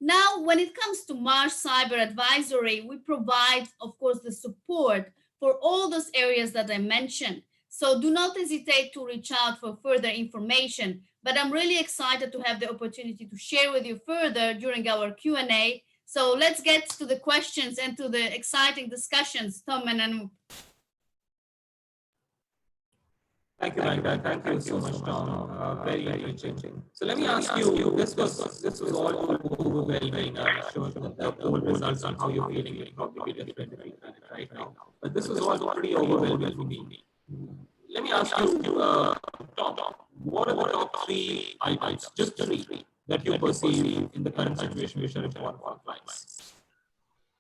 Now, when it comes to Marsh Cyber Advisory, we provide, of course, the support for all those areas that I mentioned. So do not hesitate to reach out for further information. But I'm really excited to have the opportunity to share with you further during our Q&A. So let's get to the questions and to the exciting discussions, Tom and Anu. Thank you, Magda. Thank you so much, Tom. Very enriching. So let me ask you, this was all overwhelming. I'm sure that the poll results on how you're feeling will probably be different right now. But this was all pretty overwhelming for me. Let me ask you, Tom, what are the top 3 items, just 3, that you perceive in the current situation which are important for clients?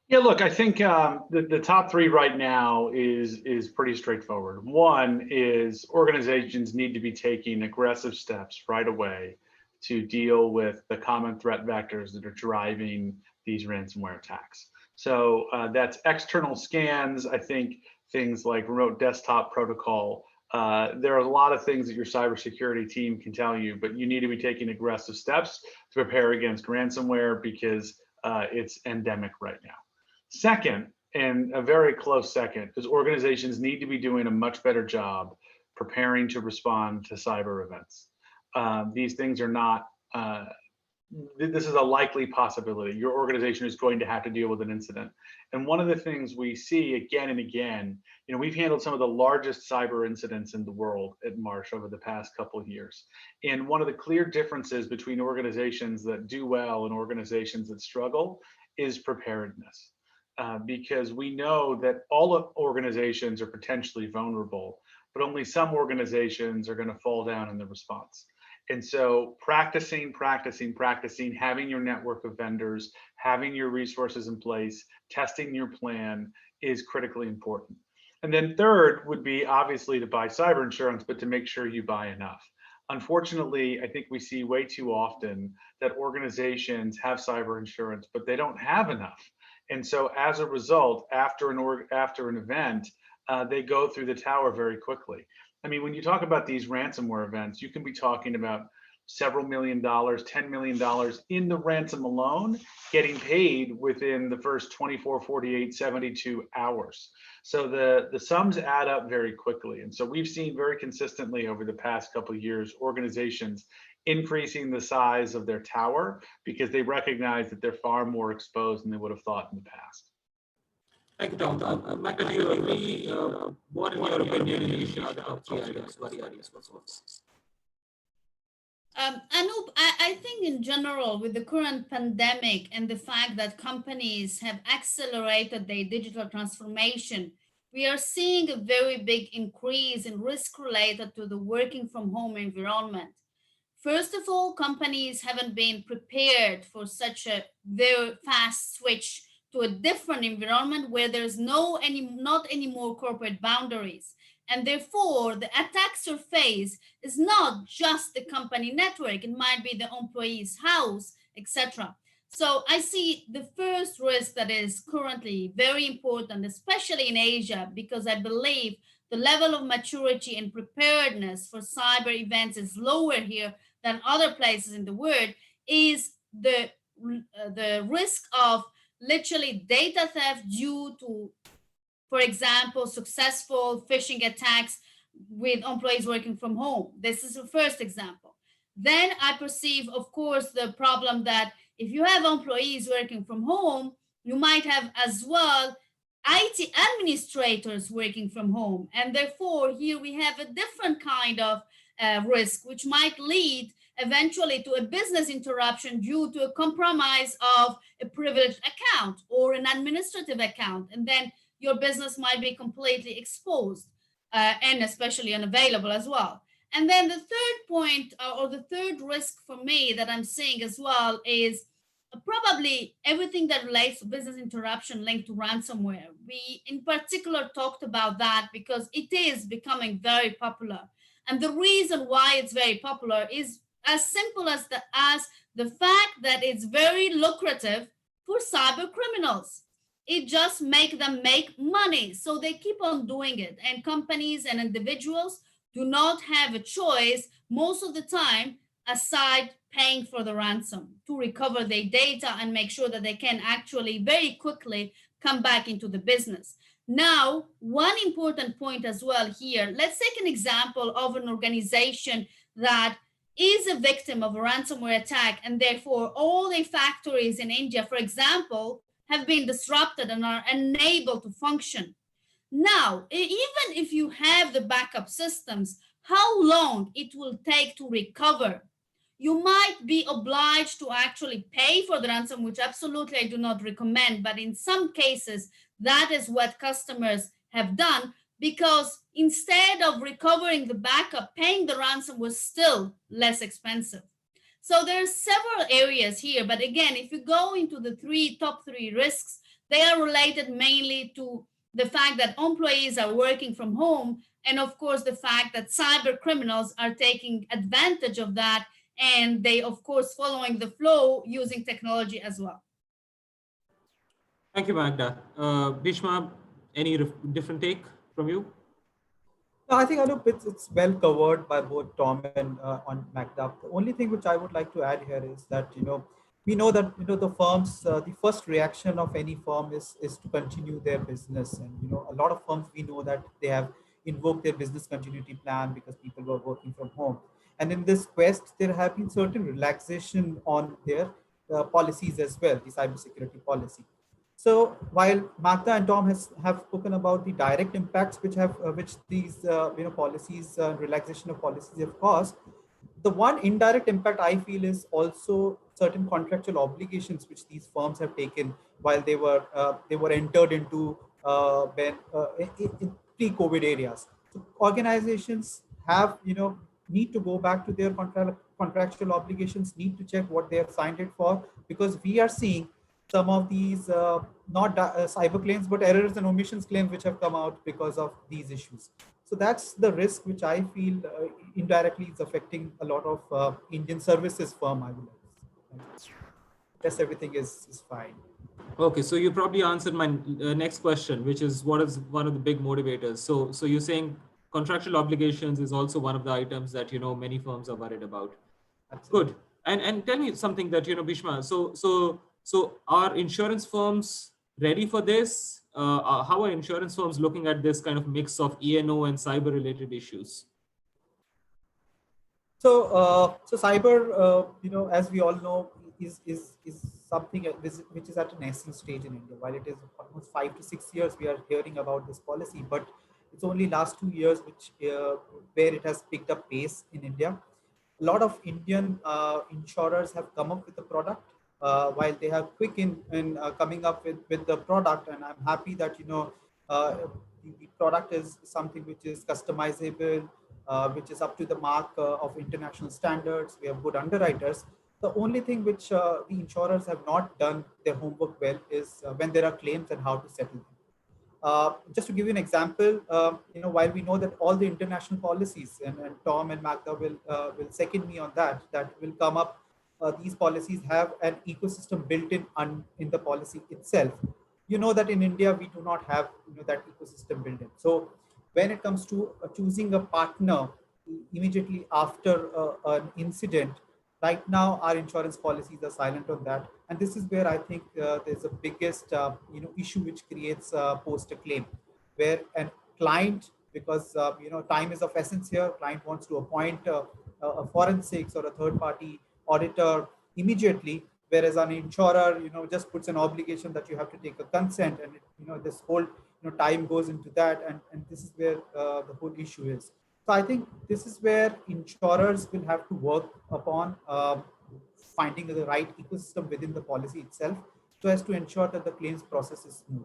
Yeah, look, I think the top 3 right now is pretty straightforward. One is organizations need to be taking aggressive steps right away to deal with the common threat vectors that are driving these ransomware attacks. So that's external scans. I think things like remote desktop protocol. There are a lot of things that your cybersecurity team can tell you, but you need to be taking aggressive steps to prepare against ransomware because it's endemic right now. Second, and a very close second, is organizations need to be doing a much better job preparing to respond to cyber events. These things are not this is a likely possibility. Your organization is going to have to deal with an incident. And one of the things we see again and again, we've handled some of the largest cyber incidents in the world at Marsh over the past couple of years. And one of the clear differences between organizations that do well and organizations that struggle is preparedness. Because we know that all organizations are potentially vulnerable, but only some organizations are going to fall down in the response. And so practicing, having your network of vendors, having your resources in place, testing your plan is critically important. And then third would be obviously to buy cyber insurance, but to make sure you buy enough. Unfortunately, I think we see way too often that organizations have cyber insurance, but they don't have enough. And so as a result, after an event, they go through the tower very quickly. I mean, when you talk about these ransomware events, you can be talking about several $1 million, $10 million in the ransom alone getting paid within the first 24, 48, 72 hours. So the sums add up very quickly. And so we've seen very consistently over the past couple of years, organizations increasing the size of their tower because they recognize that they're far more exposed than they would have thought in the past. Thank you, Tom. Michael, do you agree? What, in your opinion, is the top three areas for what's? Anup, I think in general, with the current pandemic and the fact that companies have accelerated their digital transformation, we are seeing a very big increase in risk related to the working from home environment. First of all, companies haven't been prepared for such a very fast switch to a different environment where there's not any more corporate boundaries. And therefore, the attack surface is not just the company network, it might be the employee's house, etc. So I see the first risk that is currently very important, especially in Asia, because I believe the level of maturity and preparedness for cyber events is lower here than other places in the world, is the risk of literally data theft due to, for example, successful phishing attacks with employees working from home. This is the first example. Then I perceive, of course, the problem that if you have employees working from home, you might have as well IT administrators working from home. And therefore, here we have a different kind of risk, which might lead eventually to a business interruption due to a compromise of a privileged account or an administrative account. And then your business might be completely exposed and especially unavailable as well. And then the third point or the third risk for me that I'm seeing as well is probably everything that relates to business interruption linked to ransomware. We in particular talked about that because it is becoming very popular. And the reason why it's very popular is as simple as the fact that it's very lucrative for cyber criminals. It just makes them make money. So they keep on doing it. And companies and individuals do not have a choice most of the time aside paying for the ransom to recover their data and make sure that they can actually very quickly come back into the business. Now, one important point as well here, let's take an example of an organization that is a victim of a ransomware attack and therefore all their factories in India, for example, have been disrupted and are unable to function. Now, even if you have the backup systems, how long it will take to recover? You might be obliged to actually pay for the ransom, which absolutely I do not recommend, but in some cases, that is what customers have done because instead of recovering the backup, paying the ransom was still less expensive. So there's several areas here, but again, if you go into the top three risks, they are related mainly to the fact that employees are working from home, and of course, the fact that cyber criminals are taking advantage of that, and they, of course, following the flow using technology as well. Thank you, Magda. Bhishma, any different take from you? No, I think Anup, it's well covered by both Tom and on Magda. The only thing which I would like to add here is that we know that the firms, the first reaction of any firm is to continue their business, and a lot of firms we know that they have invoked their business continuity plan because people were working from home. And in this quest, there have been certain relaxation on their policies as well, the cybersecurity policy. So while Magda and Tom have spoken about the direct impacts which these policies, relaxation of policies have caused, the one indirect impact I feel is also certain contractual obligations which these firms have taken while they were entered into in pre-COVID areas. So organizations have need to go back to their contractual obligations, need to check what they have signed it for, because we are seeing some of these not cyber claims but errors and omissions claims which have come out because of these issues. So that's the risk which I feel indirectly is affecting a lot of Indian services firm, I would like. Yes, everything is fine. Okay, so you probably answered my next question, which is what is one of the big motivators. So you're saying contractual obligations is also one of the items that many firms are worried about. Absolutely. Good. And tell me something that Bhishma. So are insurance firms ready for this? How are insurance firms looking at this kind of mix of E&O and cyber related issues? So cyber, as we all know, is something which is at an nascent stage in India. While it is almost 5 to 6 years, we are hearing about this policy, but it's only last 2 years which where it has picked up pace in India. A lot of Indian insurers have come up with a product while they have quick in coming up with the product, and I'm happy that the product is something which is customizable, which is up to the mark of international standards. We have good underwriters. The only thing which the insurers have not done their homework well is when there are claims and how to settle them. Just to give you an example, while we know that all the international policies, and Tom and Magda will second me on that will come up. These policies have an ecosystem built in the policy itself. You know that in India we do not have that ecosystem built in. So when it comes to choosing a partner immediately after an incident, right now our insurance policies are silent on that, and this is where I think there's a biggest issue which creates post a claim, where a client, because time is of essence here, client wants to appoint a forensics or a third party auditor immediately, whereas an insurer just puts an obligation that you have to take a consent, and this whole time goes into that, and this is where the whole issue is. So I think this is where insurers will have to work upon finding the right ecosystem within the policy itself, so as to ensure that the claims process is smooth.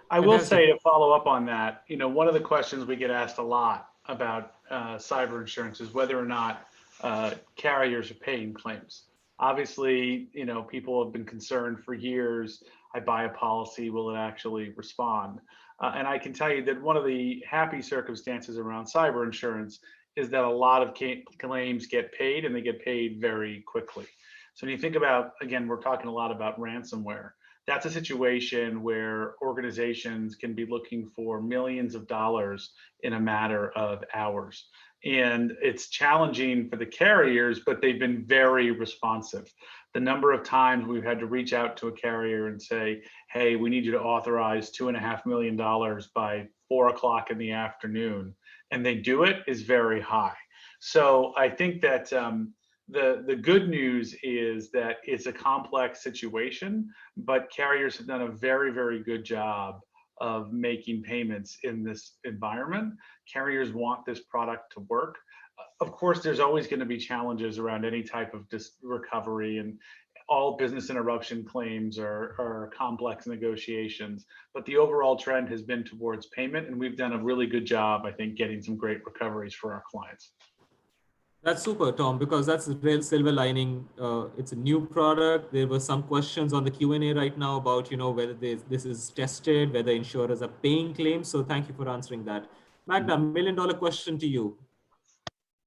I will say, to follow up on that, one of the questions we get asked a lot about cyber insurance is whether or not carriers are paying claims. Obviously, people have been concerned for years. I buy a policy, will it actually respond? And I can tell you that one of the happy circumstances around cyber insurance is that a lot of claims get paid, and they get paid very quickly. So when you think about, again, we're talking a lot about ransomware. That's a situation where organizations can be looking for millions of dollars in a matter of hours. And it's challenging for the carriers, but they've been very responsive. The number of times we've had to reach out to a carrier and say, hey, we need you to authorize $2.5 million by 4 o'clock in the afternoon, and they do it, is very high. So I think that the good news is that it's a complex situation, but carriers have done a very, very good job of making payments in this environment. Carriers want this product to work. Of course, there's always going to be challenges around any type of recovery, and all business interruption claims are complex negotiations, but the overall trend has been towards payment, and we've done a really good job, I think, getting some great recoveries for our clients. That's super, Tom, because that's the real silver lining. It's a new product. There were some questions on the Q&A right now about, whether this is tested, whether insurers are paying claims. So thank you for answering that. Magda, $1 million question to you.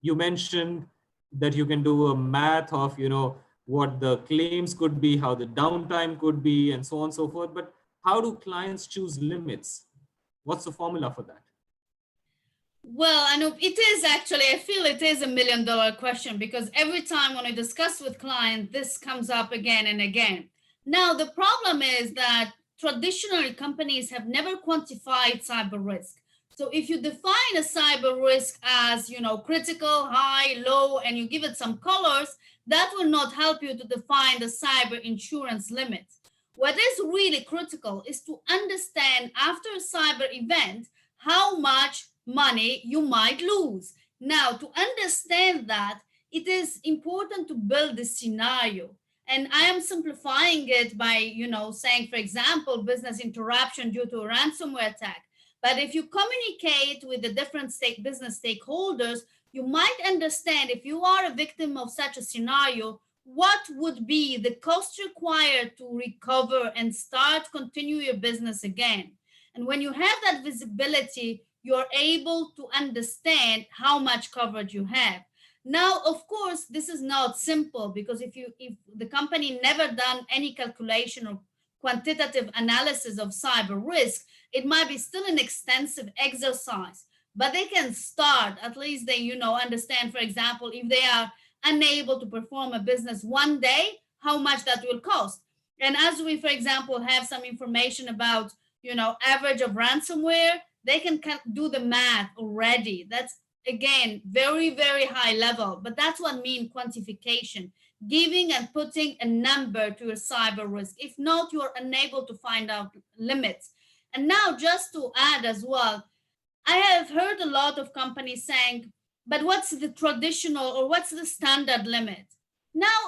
You mentioned that you can do a math of, what the claims could be, how the downtime could be, and so on and so forth. But how do clients choose limits? What's the formula for that? Well, I know it is actually, I feel it is $1 million question, because every time when I discuss with clients, this comes up again and again. Now, the problem is that traditionally companies have never quantified cyber risk. So if you define a cyber risk as, critical, high, low, and you give it some colors, that will not help you to define the cyber insurance limit. What is really critical is to understand after a cyber event how much money you might lose. Now, to understand that, it is important to build this scenario. And I am simplifying it by, saying, for example, business interruption due to a ransomware attack. But if you communicate with the different business stakeholders, you might understand if you are a victim of such a scenario, what would be the cost required to recover and continue your business again. And when you have that visibility, you're able to understand how much coverage you have. Now, of course, this is not simple, because if the company never done any calculation or quantitative analysis of cyber risk, it might be still an extensive exercise, but they can start. At least they, understand, for example, if they are unable to perform a business one day, how much that will cost. And as we, for example, have some information about, average of ransomware, they can do the math already. That's, again, very, very high level, but that's what means quantification, giving and putting a number to a cyber risk. If not, you are unable to find out limits. And now, just to add as well, I have heard a lot of companies saying, but what's the traditional or what's the standard limit? Now,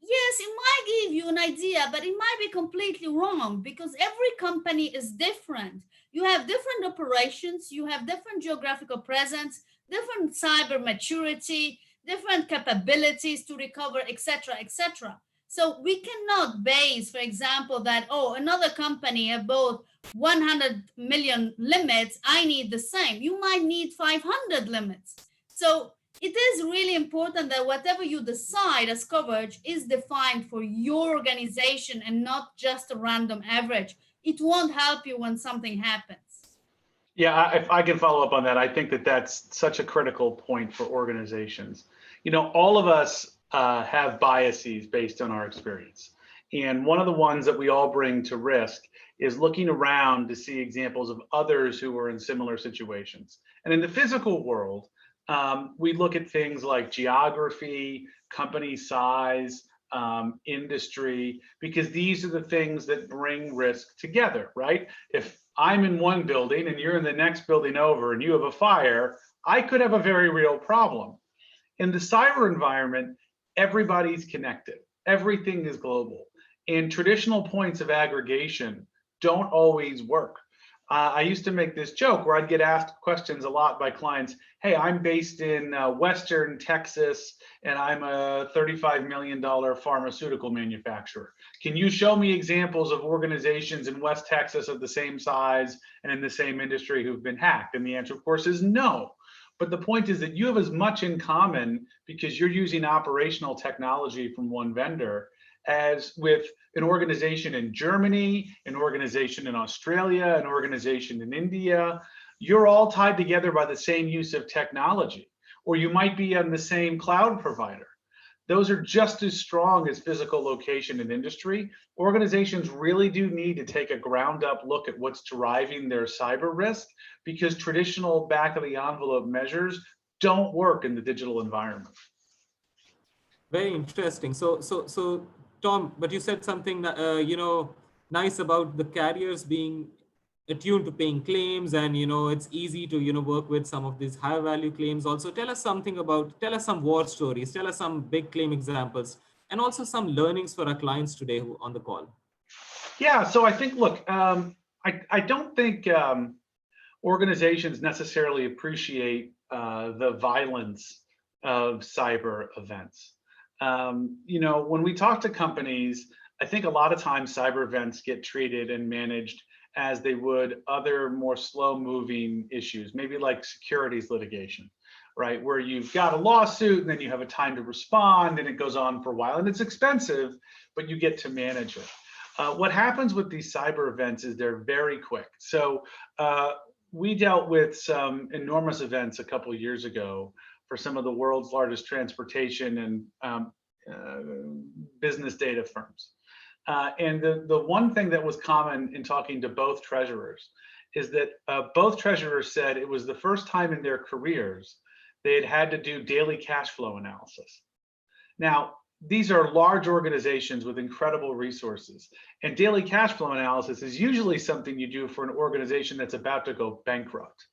yes, it might give you an idea, but it might be completely wrong, because every company is different. You have different operations, you have different geographical presence, different cyber maturity, different capabilities to recover, etc., etc. So we cannot base, for example, that, another company have both 100 million limits, I need the same. You might need 500 limits. So it is really important that whatever you decide as coverage is defined for your organization and not just a random average. It won't help you when something happens. Yeah, if I can follow up on that, I think that that's such a critical point for organizations. All of us have biases based on our experience. And one of the ones that we all bring to risk is looking around to see examples of others who are in similar situations. And in the physical world, we look at things like geography, company size, industry, because these are the things that bring risk together, right? If I'm in one building and you're in the next building over and you have a fire, I could have a very real problem. In the cyber environment, everybody's connected. Everything is global. And traditional points of aggregation don't always work. I used to make this joke where I'd get asked questions a lot by clients. Hey, I'm based in Western Texas and I'm a $35 million pharmaceutical manufacturer. Can you show me examples of organizations in West Texas of the same size and in the same industry who've been hacked? And the answer, of course, is no. But the point is that you have as much in common because you're using operational technology from one vendor as with an organization in Germany, an organization in Australia, an organization in India. You're all tied together by the same use of technology, or you might be on the same cloud provider. Those are just as strong as physical location and industry. Organizations really do need to take a ground up look at what's driving their cyber risk, because traditional back of the envelope measures don't work in the digital environment. Very interesting. So Tom, but you said something, nice about the carriers being attuned to paying claims, and it's easy to work with some of these high value claims. Also, tell us some war stories, tell us some big claim examples, and also some learnings for our clients today who on the call. Yeah, so I think, look, I don't think organizations necessarily appreciate the violence of cyber events. When we talk to companies, I think a lot of times cyber events get treated and managed as they would other more slow moving issues, maybe like securities litigation, right? Where you've got a lawsuit and then you have a time to respond and it goes on for a while and it's expensive, but you get to manage it. What happens with these cyber events is they're very quick. So we dealt with some enormous events a couple of years ago for some of the world's largest transportation and business data firms. And the one thing that was common in talking to both treasurers is that both treasurers said it was the first time in their careers they had had to do daily cash flow analysis. Now, these are large organizations with incredible resources, and daily cash flow analysis is usually something you do for an organization that's about to go bankrupt.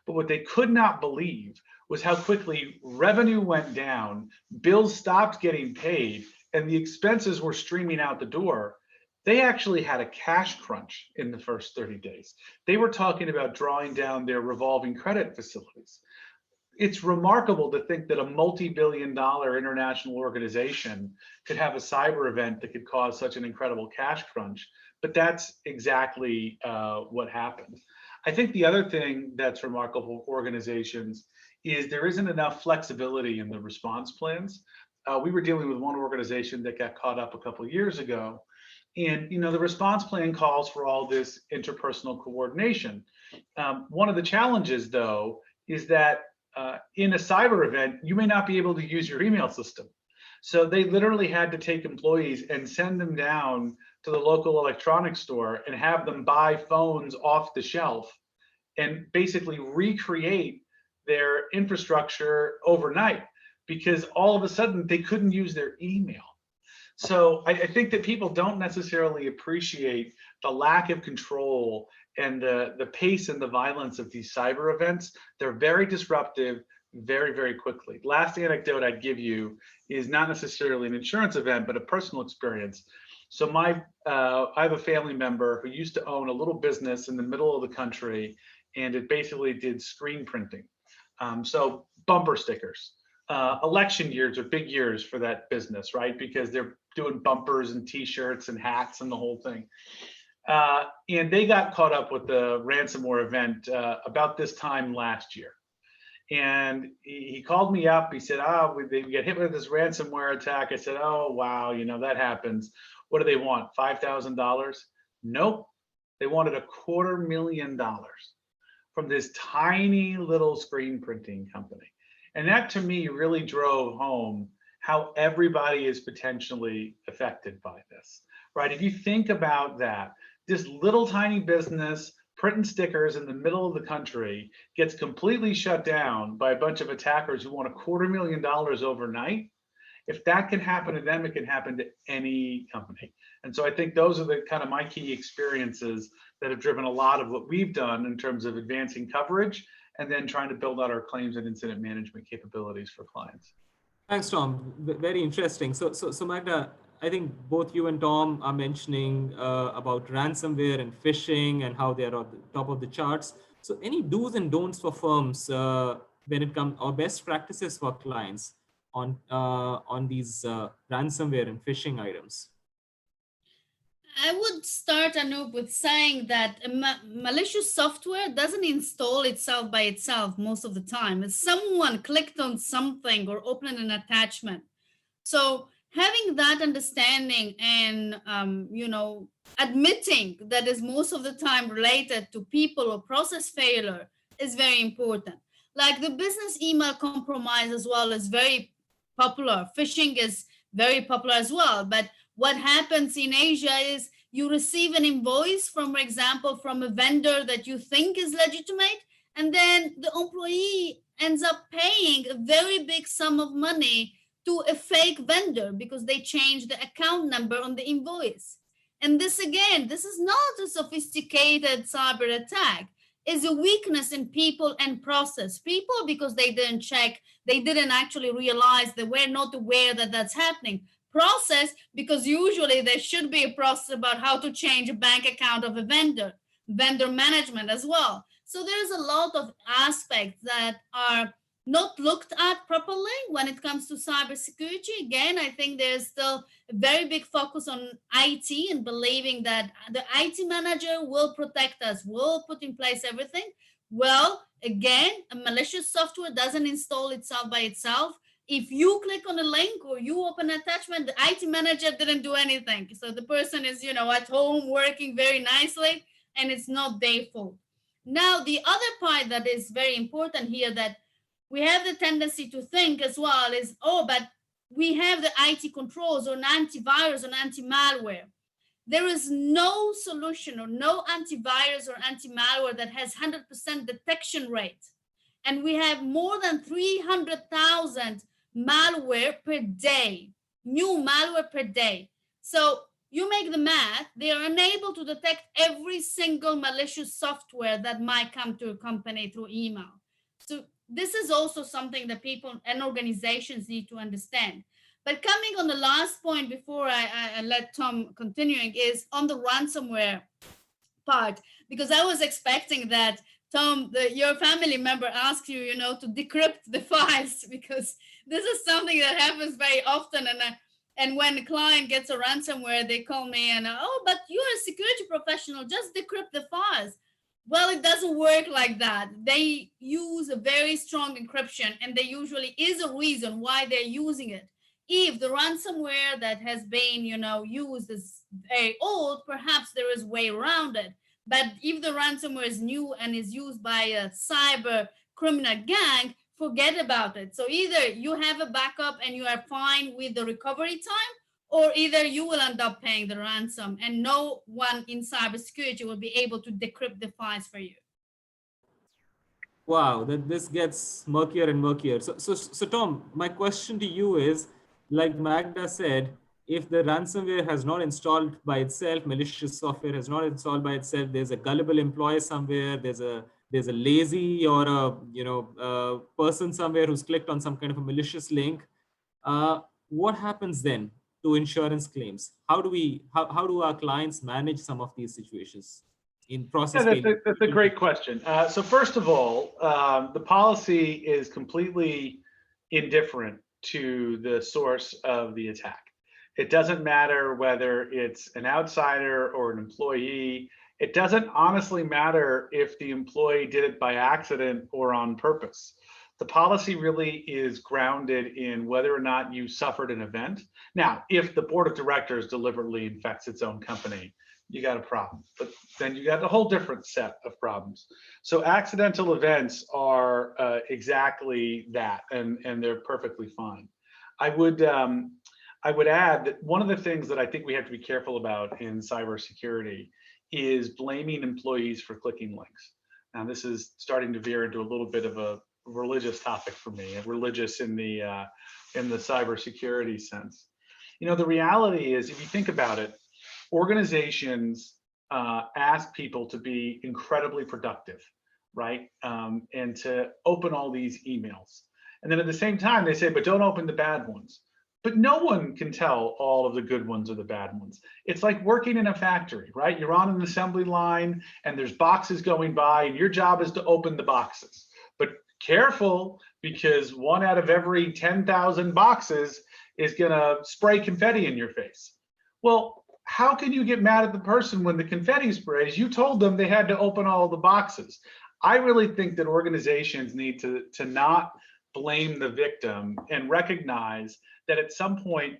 But what they could not believe was how quickly revenue went down, bills stopped getting paid, and the expenses were streaming out the door. They actually had a cash crunch in the first 30 days. They were talking about drawing down their revolving credit facilities. It's remarkable to think that a multi-billion-dollar international organization could have a cyber event that could cause such an incredible cash crunch, but that's exactly what happened. I think the other thing that's remarkable for organizations is there isn't enough flexibility in the response plans. We were dealing with one organization that got caught up a couple of years ago, and the response plan calls for all this interpersonal coordination. One of the challenges, though, is that in a cyber event, you may not be able to use your email system. So they literally had to take employees and send them down to the local electronics store and have them buy phones off the shelf and basically recreate their infrastructure overnight, because all of a sudden they couldn't use their email. So I think that people don't necessarily appreciate the lack of control and the pace and the violence of these cyber events. They're very disruptive, very, very quickly. Last anecdote I'd give you is not necessarily an insurance event, but a personal experience. So I have a family member who used to own a little business in the middle of the country, and it basically did screen printing. So bumper stickers. Election years are big years for that business, right? Because they're doing bumpers and t-shirts and hats and the whole thing. And they got caught up with the ransomware event about this time last year. And he called me up. He said, we got hit with this ransomware attack. I said, oh, wow, that happens. What do they want? $5,000? Nope. They wanted $250,000 from this tiny little screen printing company. And that to me really drove home how everybody is potentially affected by this, right? If you think about that, this little tiny business printing stickers in the middle of the country gets completely shut down by a bunch of attackers who want $250,000 overnight. If that can happen to them, it can happen to any company. And so I think those are the kind of my key experiences that have driven a lot of what we've done in terms of advancing coverage and then trying to build out our claims and incident management capabilities for clients. Thanks, Tom. Very interesting. So Magda, I think both you and Tom are mentioning about ransomware and phishing and how they are at the top of the charts. So any do's and don'ts for firms when it comes, or best practices for clients on these ransomware and phishing items? I would start, Anup, with saying that malicious software doesn't install itself by itself most of the time. It's someone clicked on something or opened an attachment. So having that understanding and, admitting that is most of the time related to people or process failure is very important. Like the business email compromise as well is very popular. Phishing is very popular as well. But what happens in Asia is you receive an invoice, for example, from a vendor that you think is legitimate, and then the employee ends up paying a very big sum of money to a fake vendor because they changed the account number on the invoice. And this is not a sophisticated cyber attack. It's a weakness in people and process. People, because they didn't check, they didn't actually realize, they were not aware that that's happening. Process, because usually there should be a process about how to change a bank account of a vendor management as well. So there's a lot of aspects that are not looked at properly when it comes to cybersecurity. Again, I think there's still a very big focus on IT and believing that the IT manager will protect us, will put in place everything. Well, again, a malicious software doesn't install itself by itself. If you click on a link or you open an attachment, the IT manager didn't do anything. So the person is, at home working very nicely, and it's not their fault. Now, the other part that is very important here that we have the tendency to think as well is, but we have the IT controls or an antivirus or an anti-malware. There is no solution or no antivirus or anti-malware that has 100% detection rate. And we have more than 300,000 malware per day, new malware per day. So you make the math, they are unable to detect every single malicious software that might come to a company through email. So this is also something that people and organizations need to understand. But coming on the last point before I let Tom continuing is on the ransomware part, because I was expecting that Tom, your family member asked you, to decrypt the files, because this is something that happens very often. And when a client gets a ransomware, they call me and, oh, but you're a security professional, just decrypt the files. Well, it doesn't work like that. They use a very strong encryption, and there usually is a reason why they're using it. If the ransomware that has been, used is very old, perhaps there is a way around it. But if the ransomware is new and is used by a cyber criminal gang, forget about it. So either you have a backup and you are fine with the recovery time, or either you will end up paying the ransom and no one in cybersecurity will be able to decrypt the files for you. Wow, that this gets murkier and murkier. So Tom, my question to you is, like Magda said, if the ransomware has not installed by itself, malicious software has not installed by itself, there's a gullible employee somewhere, there's a lazy or a person somewhere who's clicked on some kind of a malicious link. What happens then to insurance claims? How do our clients manage some of these situations in process? Yeah, that's a great question. So first of all, the policy is completely indifferent to the source of the attack. It doesn't matter whether it's an outsider or an employee. It doesn't honestly matter if the employee did it by accident or on purpose. The policy really is grounded in whether or not you suffered an event. Now, if the board of directors deliberately infects its own company, you got a problem, but then you got a whole different set of problems. So accidental events are exactly that, and they're perfectly fine. I would add that one of the things that I think we have to be careful about in cybersecurity is blaming employees for clicking links. Now, this is starting to veer into a little bit of a religious topic for me, religious in the cybersecurity sense. The reality is, if you think about it, organizations ask people to be incredibly productive, right? And to open all these emails. And then at the same time, they say, but don't open the bad ones. But no one can tell all of the good ones or the bad ones. It's like working in a factory, right? You're on an assembly line and there's boxes going by and your job is to open the boxes. But careful, because 1 out of every 10,000 boxes is gonna spray confetti in your face. Well, how can you get mad at the person when the confetti sprays? You told them they had to open all the boxes. I really think that organizations need to not blame the victim and recognize that at some point,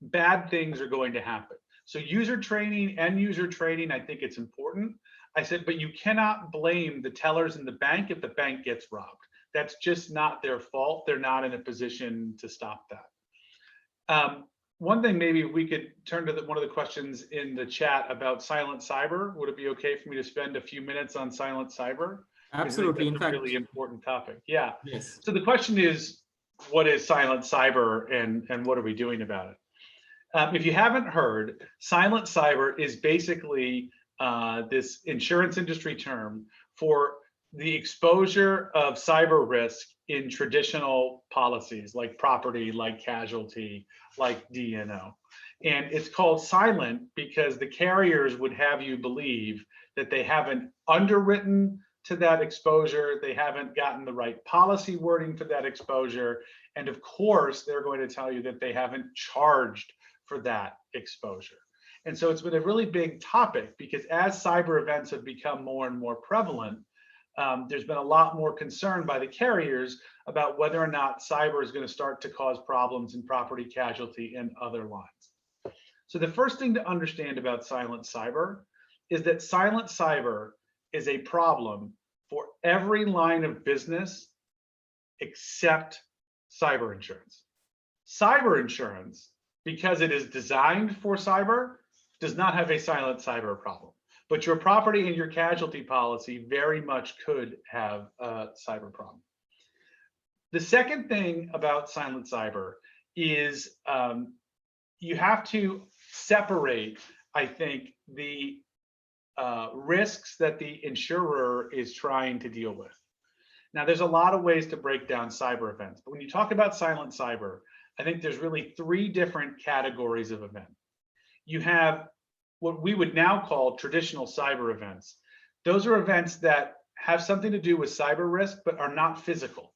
bad things are going to happen. So user training, end user training, I think it's important. I said, but you cannot blame the tellers in the bank if the bank gets robbed. That's just not their fault. They're not in a position to stop that. One thing, maybe we could turn to one of the questions in the chat about silent cyber. Would it be okay for me to spend a few minutes on silent cyber? Absolutely. In fact, a really important topic. Yeah. Yes. So the question is, what is silent cyber and what are we doing about it? If you haven't heard, silent cyber is basically this insurance industry term for the exposure of cyber risk in traditional policies like property, like casualty, like D&O. And it's called silent because the carriers would have you believe that they haven't underwritten to that exposure, they haven't gotten the right policy wording for that exposure, and of course, they're going to tell you that they haven't charged for that exposure. And so it's been a really big topic because as cyber events have become more and more prevalent, there's been a lot more concern by the carriers about whether or not cyber is going to start to cause problems in property casualty and other lines. So the first thing to understand about silent cyber is that silent cyber is a problem for every line of business except cyber insurance. Cyber insurance, because it is designed for cyber, does not have a silent cyber problem, but your property and your casualty policy very much could have a cyber problem. The second thing about silent cyber is you have to separate, I think, the risks that the insurer is trying to deal with. Now, there's a lot of ways to break down cyber events, but when you talk about silent cyber, I think there's really 3 different categories of event. You have what we would now call traditional cyber events. Those are events that have something to do with cyber risk, but are not physical.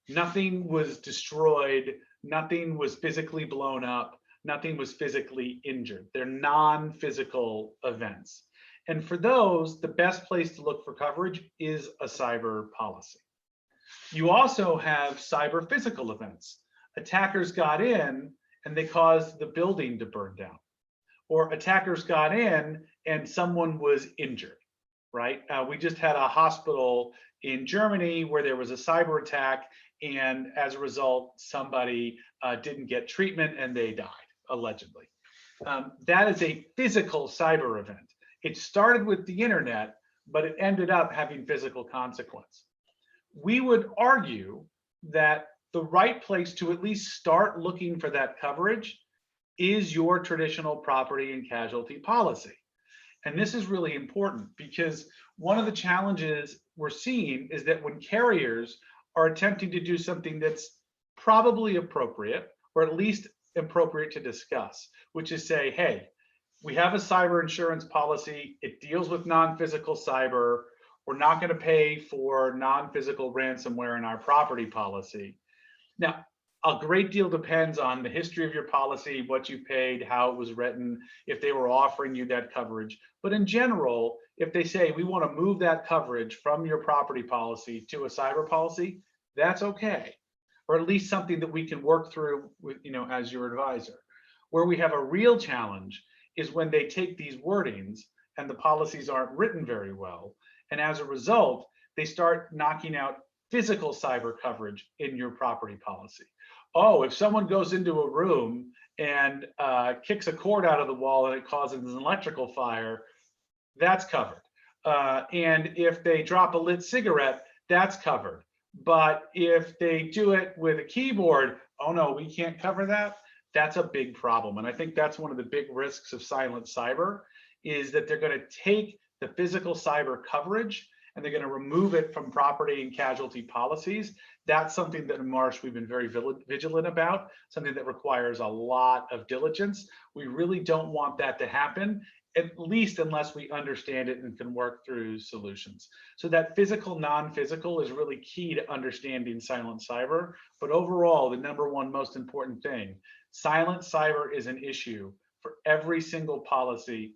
Nothing was destroyed, nothing was physically blown up, nothing was physically injured. They're non-physical events. And for those, the best place to look for coverage is a cyber policy. You also have cyber physical events. Attackers got in and they caused the building to burn down. Or attackers got in and someone was injured, right? We just had a hospital in Germany where there was a cyber attack, and as a result, somebody didn't get treatment and they died, allegedly. That is a physical cyber event. It started with the internet, but it ended up having physical consequence. We would argue that the right place to at least start looking for that coverage is your traditional property and casualty policy. And this is really important because one of the challenges we're seeing is that when carriers are attempting to do something that's probably appropriate, or at least appropriate to discuss, which is say, hey, we have a cyber insurance policy, it deals with non-physical cyber, we're not going to pay for non-physical ransomware in our property policy. Now, a great deal depends on the history of your policy, what you paid, how it was written, if they were offering you that coverage. But in general, if they say we want to move that coverage from your property policy to a cyber policy, that's okay, or at least something that we can work through with, as your advisor. Where we have a real challenge is when they take these wordings and the policies aren't written very well, and as a result, they start knocking out physical cyber coverage in your property policy. Oh, if someone goes into a room and kicks a cord out of the wall and it causes an electrical fire, that's covered. And if they drop a lit cigarette, that's covered. But if they do it with a keyboard, oh no, we can't cover that. That's a big problem. And I think that's one of the big risks of silent cyber, is that they're going to take the physical cyber coverage and they're going to remove it from property and casualty policies. That's something that in Marsh we've been very vigilant about, something that requires a lot of diligence. We really don't want that to happen, at least unless we understand it and can work through solutions. So that physical, non-physical is really key to understanding silent cyber. But overall, the number one most important thing, silent cyber is an issue for every single policy,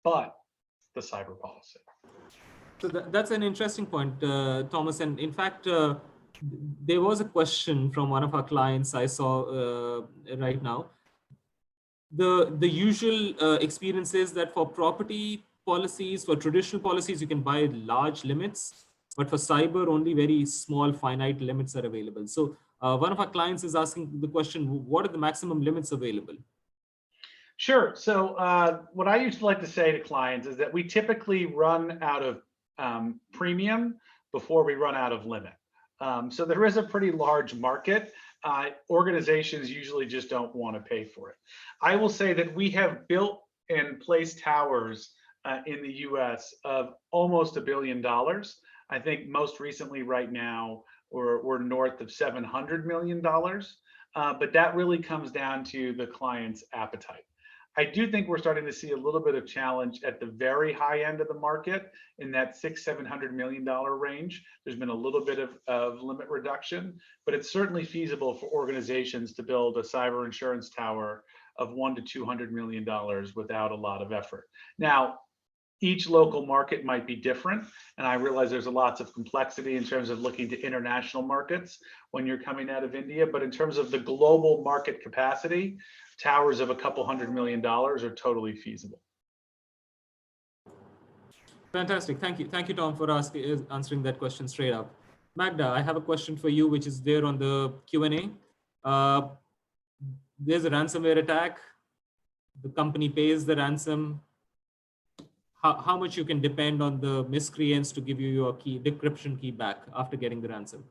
but the cyber policy. So that's an interesting point, Thomas. And in fact, there was a question from one of our clients I saw right now. The usual experience is that for property policies, for traditional policies, you can buy large limits, but for cyber, only very small finite limits are available. So one of our clients is asking the question, what are the maximum limits available? Sure. So what I used to like to say to clients is that we typically run out of premium before we run out of limit. So there is a pretty large market. Organizations usually just don't want to pay for it. I will say that we have built and placed towers in the US of almost $1 billion. I think most recently right now, we're north of $700 million. But that really comes down to the client's appetite. I do think we're starting to see a little bit of challenge at the very high end of the market in that $600-700 million range. There's been a little bit of limit reduction, but it's certainly feasible for organizations to build a cyber insurance tower of $100 to $200 million without a lot of effort. Now, each local market might be different, and I realize there's lots of complexity in terms of looking to international markets when you're coming out of India, but in terms of the global market capacity, towers of a couple $100 million are totally feasible. Fantastic. Thank you, Tom, for answering that question straight up. Magda, I have a question for you, which is there on the Q&A. There's a ransomware attack. the company pays the ransom, how much you can depend on the miscreants to give you your key, decryption key back after getting the ransom?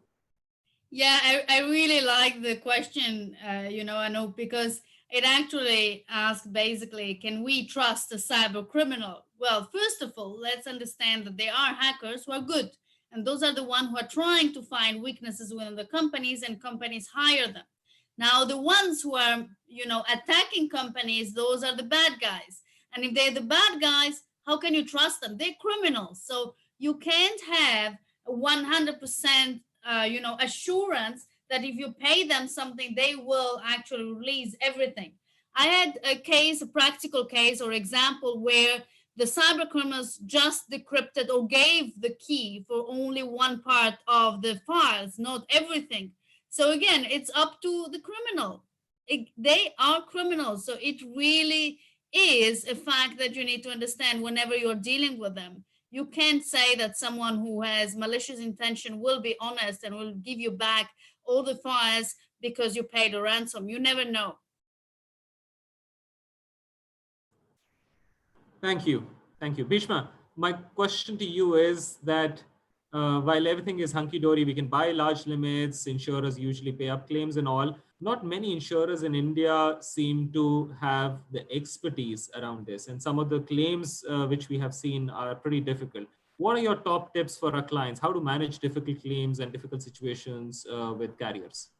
Yeah, I really like the question, Anup, because it actually asks basically, can we trust a cyber criminal? Well, first of all, let's understand that there are hackers who are good, and those are the ones who are trying to find weaknesses within the companies, and companies hire them. Now, the ones who are, attacking companies, those are the bad guys. And if they're the bad guys, how can you trust them? They're criminals. So you can't have 100% assurance that if you pay them something, they will actually release everything. I had a practical case or example where the cyber criminals just decrypted or gave the key for only one part of the files, not everything. So again, it's up to the criminal. They are criminals, so it really is a fact that you need to understand whenever you're dealing with them. You can't say that someone who has malicious intention will be honest and will give you back all the files because you paid a ransom. You never know. Thank you. Thank you. Bhishma, my question to you is that while everything is hunky-dory, we can buy large limits, insurers usually pay up claims and all, not many insurers in India seem to have the expertise around this. And some of the claims which we have seen are pretty difficult. What are your top tips for our clients? How to manage difficult claims and difficult situations with carriers?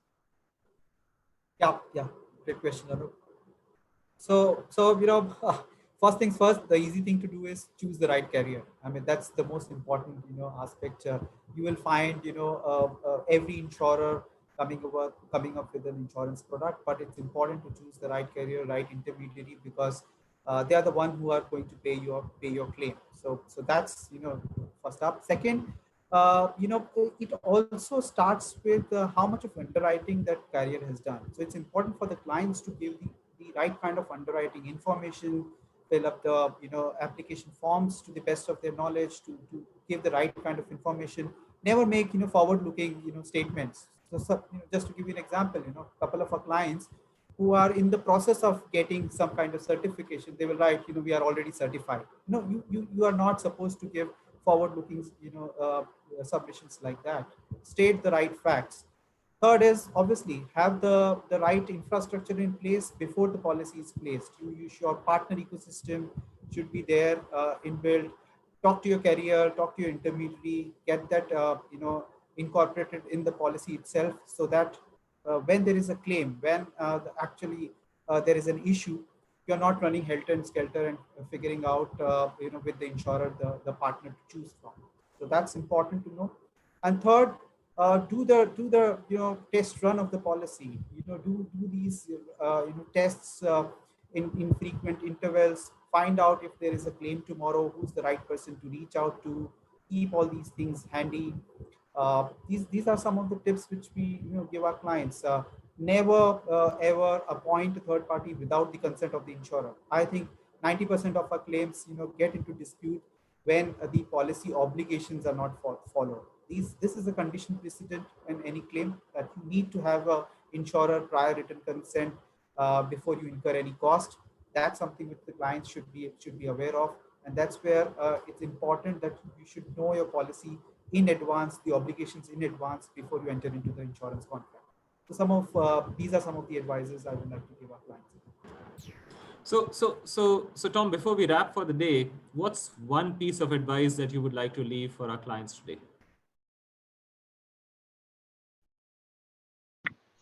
Yeah, great question, Anup. So first things first, the easy thing to do is choose the right carrier. I mean, that's the most important, aspect. You will find, every insurer coming up with an insurance product, but it's important to choose the right carrier, right intermediary, because they are the one who are going to pay your claim. So that's, first up. Second, it also starts with how much of underwriting that carrier has done. So it's important for the clients to give the right kind of underwriting information, fill up the application forms to the best of their knowledge, to give the right kind of information. Never make forward looking statements. So just to give you an example, a couple of our clients who are in the process of getting some kind of certification, they will write, we are already certified. You are not supposed to give forward looking submissions like that. State the right facts. Third is obviously have the right infrastructure in place before the policy is placed. Your partner ecosystem should be there inbuilt. Talk to your carrier, talk to your intermediary, get that incorporated in the policy itself, so that when there is a claim, when actually there is an issue, you're not running helter and skelter and figuring out with the insurer the partner to choose from. So that's important to know. And third, do the test run of the policy. Do these tests in frequent intervals. Find out if there is a claim tomorrow, who's the right person to reach out to. Keep all these things handy. These are some of the tips which we give our clients. Never ever appoint a third party without the consent of the insurer. I think 90% of our claims get into dispute when the policy obligations are not followed. This is a condition precedent in any claim, that you need to have a insurer prior written consent before you incur any cost. That's something which the clients should be aware of, and that's where it's important that you should know your policy in advance, the obligations in advance before you enter into the insurance contract. So these are some of the advices I would like to give our clients. So Tom, before we wrap for the day, what's one piece of advice that you would like to leave for our clients today?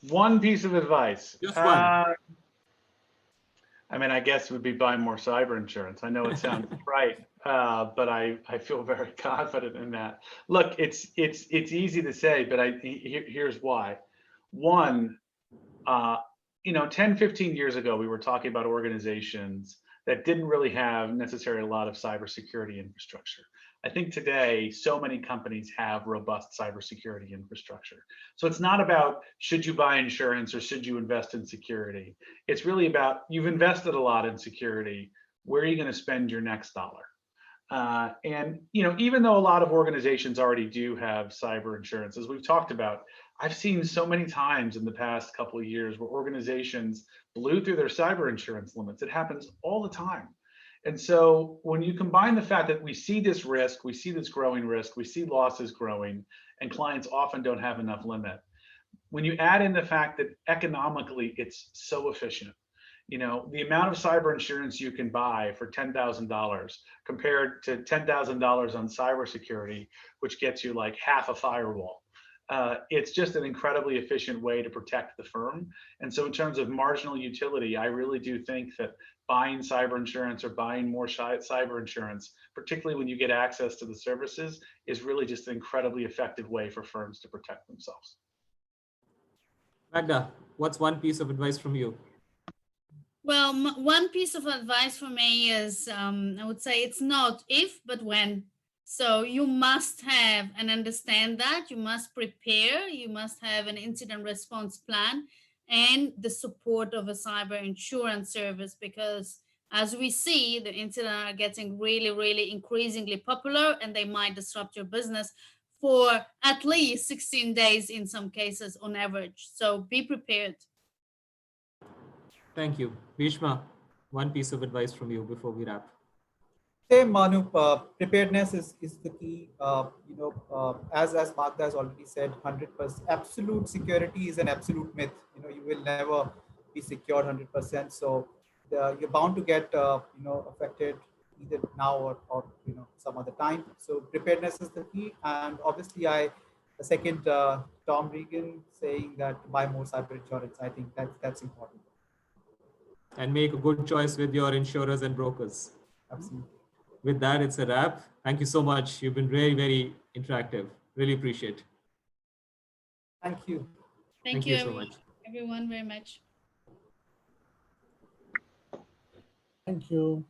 One piece of advice. Just one. I mean, I guess it would be buy more cyber insurance. I know it sounds right, but I feel very confident in that. Look, it's easy to say, but here's why. One, 10, 15 years ago, we were talking about organizations that didn't really have necessarily a lot of cybersecurity infrastructure. I think today, so many companies have robust cybersecurity infrastructure. So it's not about should you buy insurance or should you invest in security. It's really about you've invested a lot in security. Where are you going to spend your next dollar? And even though a lot of organizations already do have cyber insurance, as we've talked about, I've seen so many times in the past couple of years where organizations blew through their cyber insurance limits. It happens all the time. And so when you combine the fact that we see this risk, we see this growing risk, we see losses growing, and clients often don't have enough limit. When you add in the fact that economically it's so efficient, the amount of cyber insurance you can buy for $10,000 compared to $10,000 on cybersecurity, which gets you like half a firewall. It's just an incredibly efficient way to protect the firm. And so in terms of marginal utility, I really do think that buying cyber insurance or buying more cyber insurance, particularly when you get access to the services, is really just an incredibly effective way for firms to protect themselves. Magda, what's one piece of advice from you? Well, one piece of advice for me is, I would say it's not if, but when. So you must have and understand that you must prepare, you must have an incident response plan and the support of a cyber insurance service, because as we see, the incidents are getting really, really increasingly popular and they might disrupt your business for at least 16 days in some cases on average. So be prepared. Thank you. Bhishma, one piece of advice from you before we wrap. Same, Manu. Preparedness is the key. As Magda has already said, 100% absolute security is an absolute myth. You will never be secured 100%. So you're bound to get affected either now or some other time. So preparedness is the key. And obviously, I second Tom Regan saying that buy more cyber insurance. I think that's important. And make a good choice with your insurers and brokers. Absolutely. With that, it's a wrap. Thank you so much. You've been very, very interactive. Really appreciate it. Thank you. Thank you so much. everyone very much. Thank you.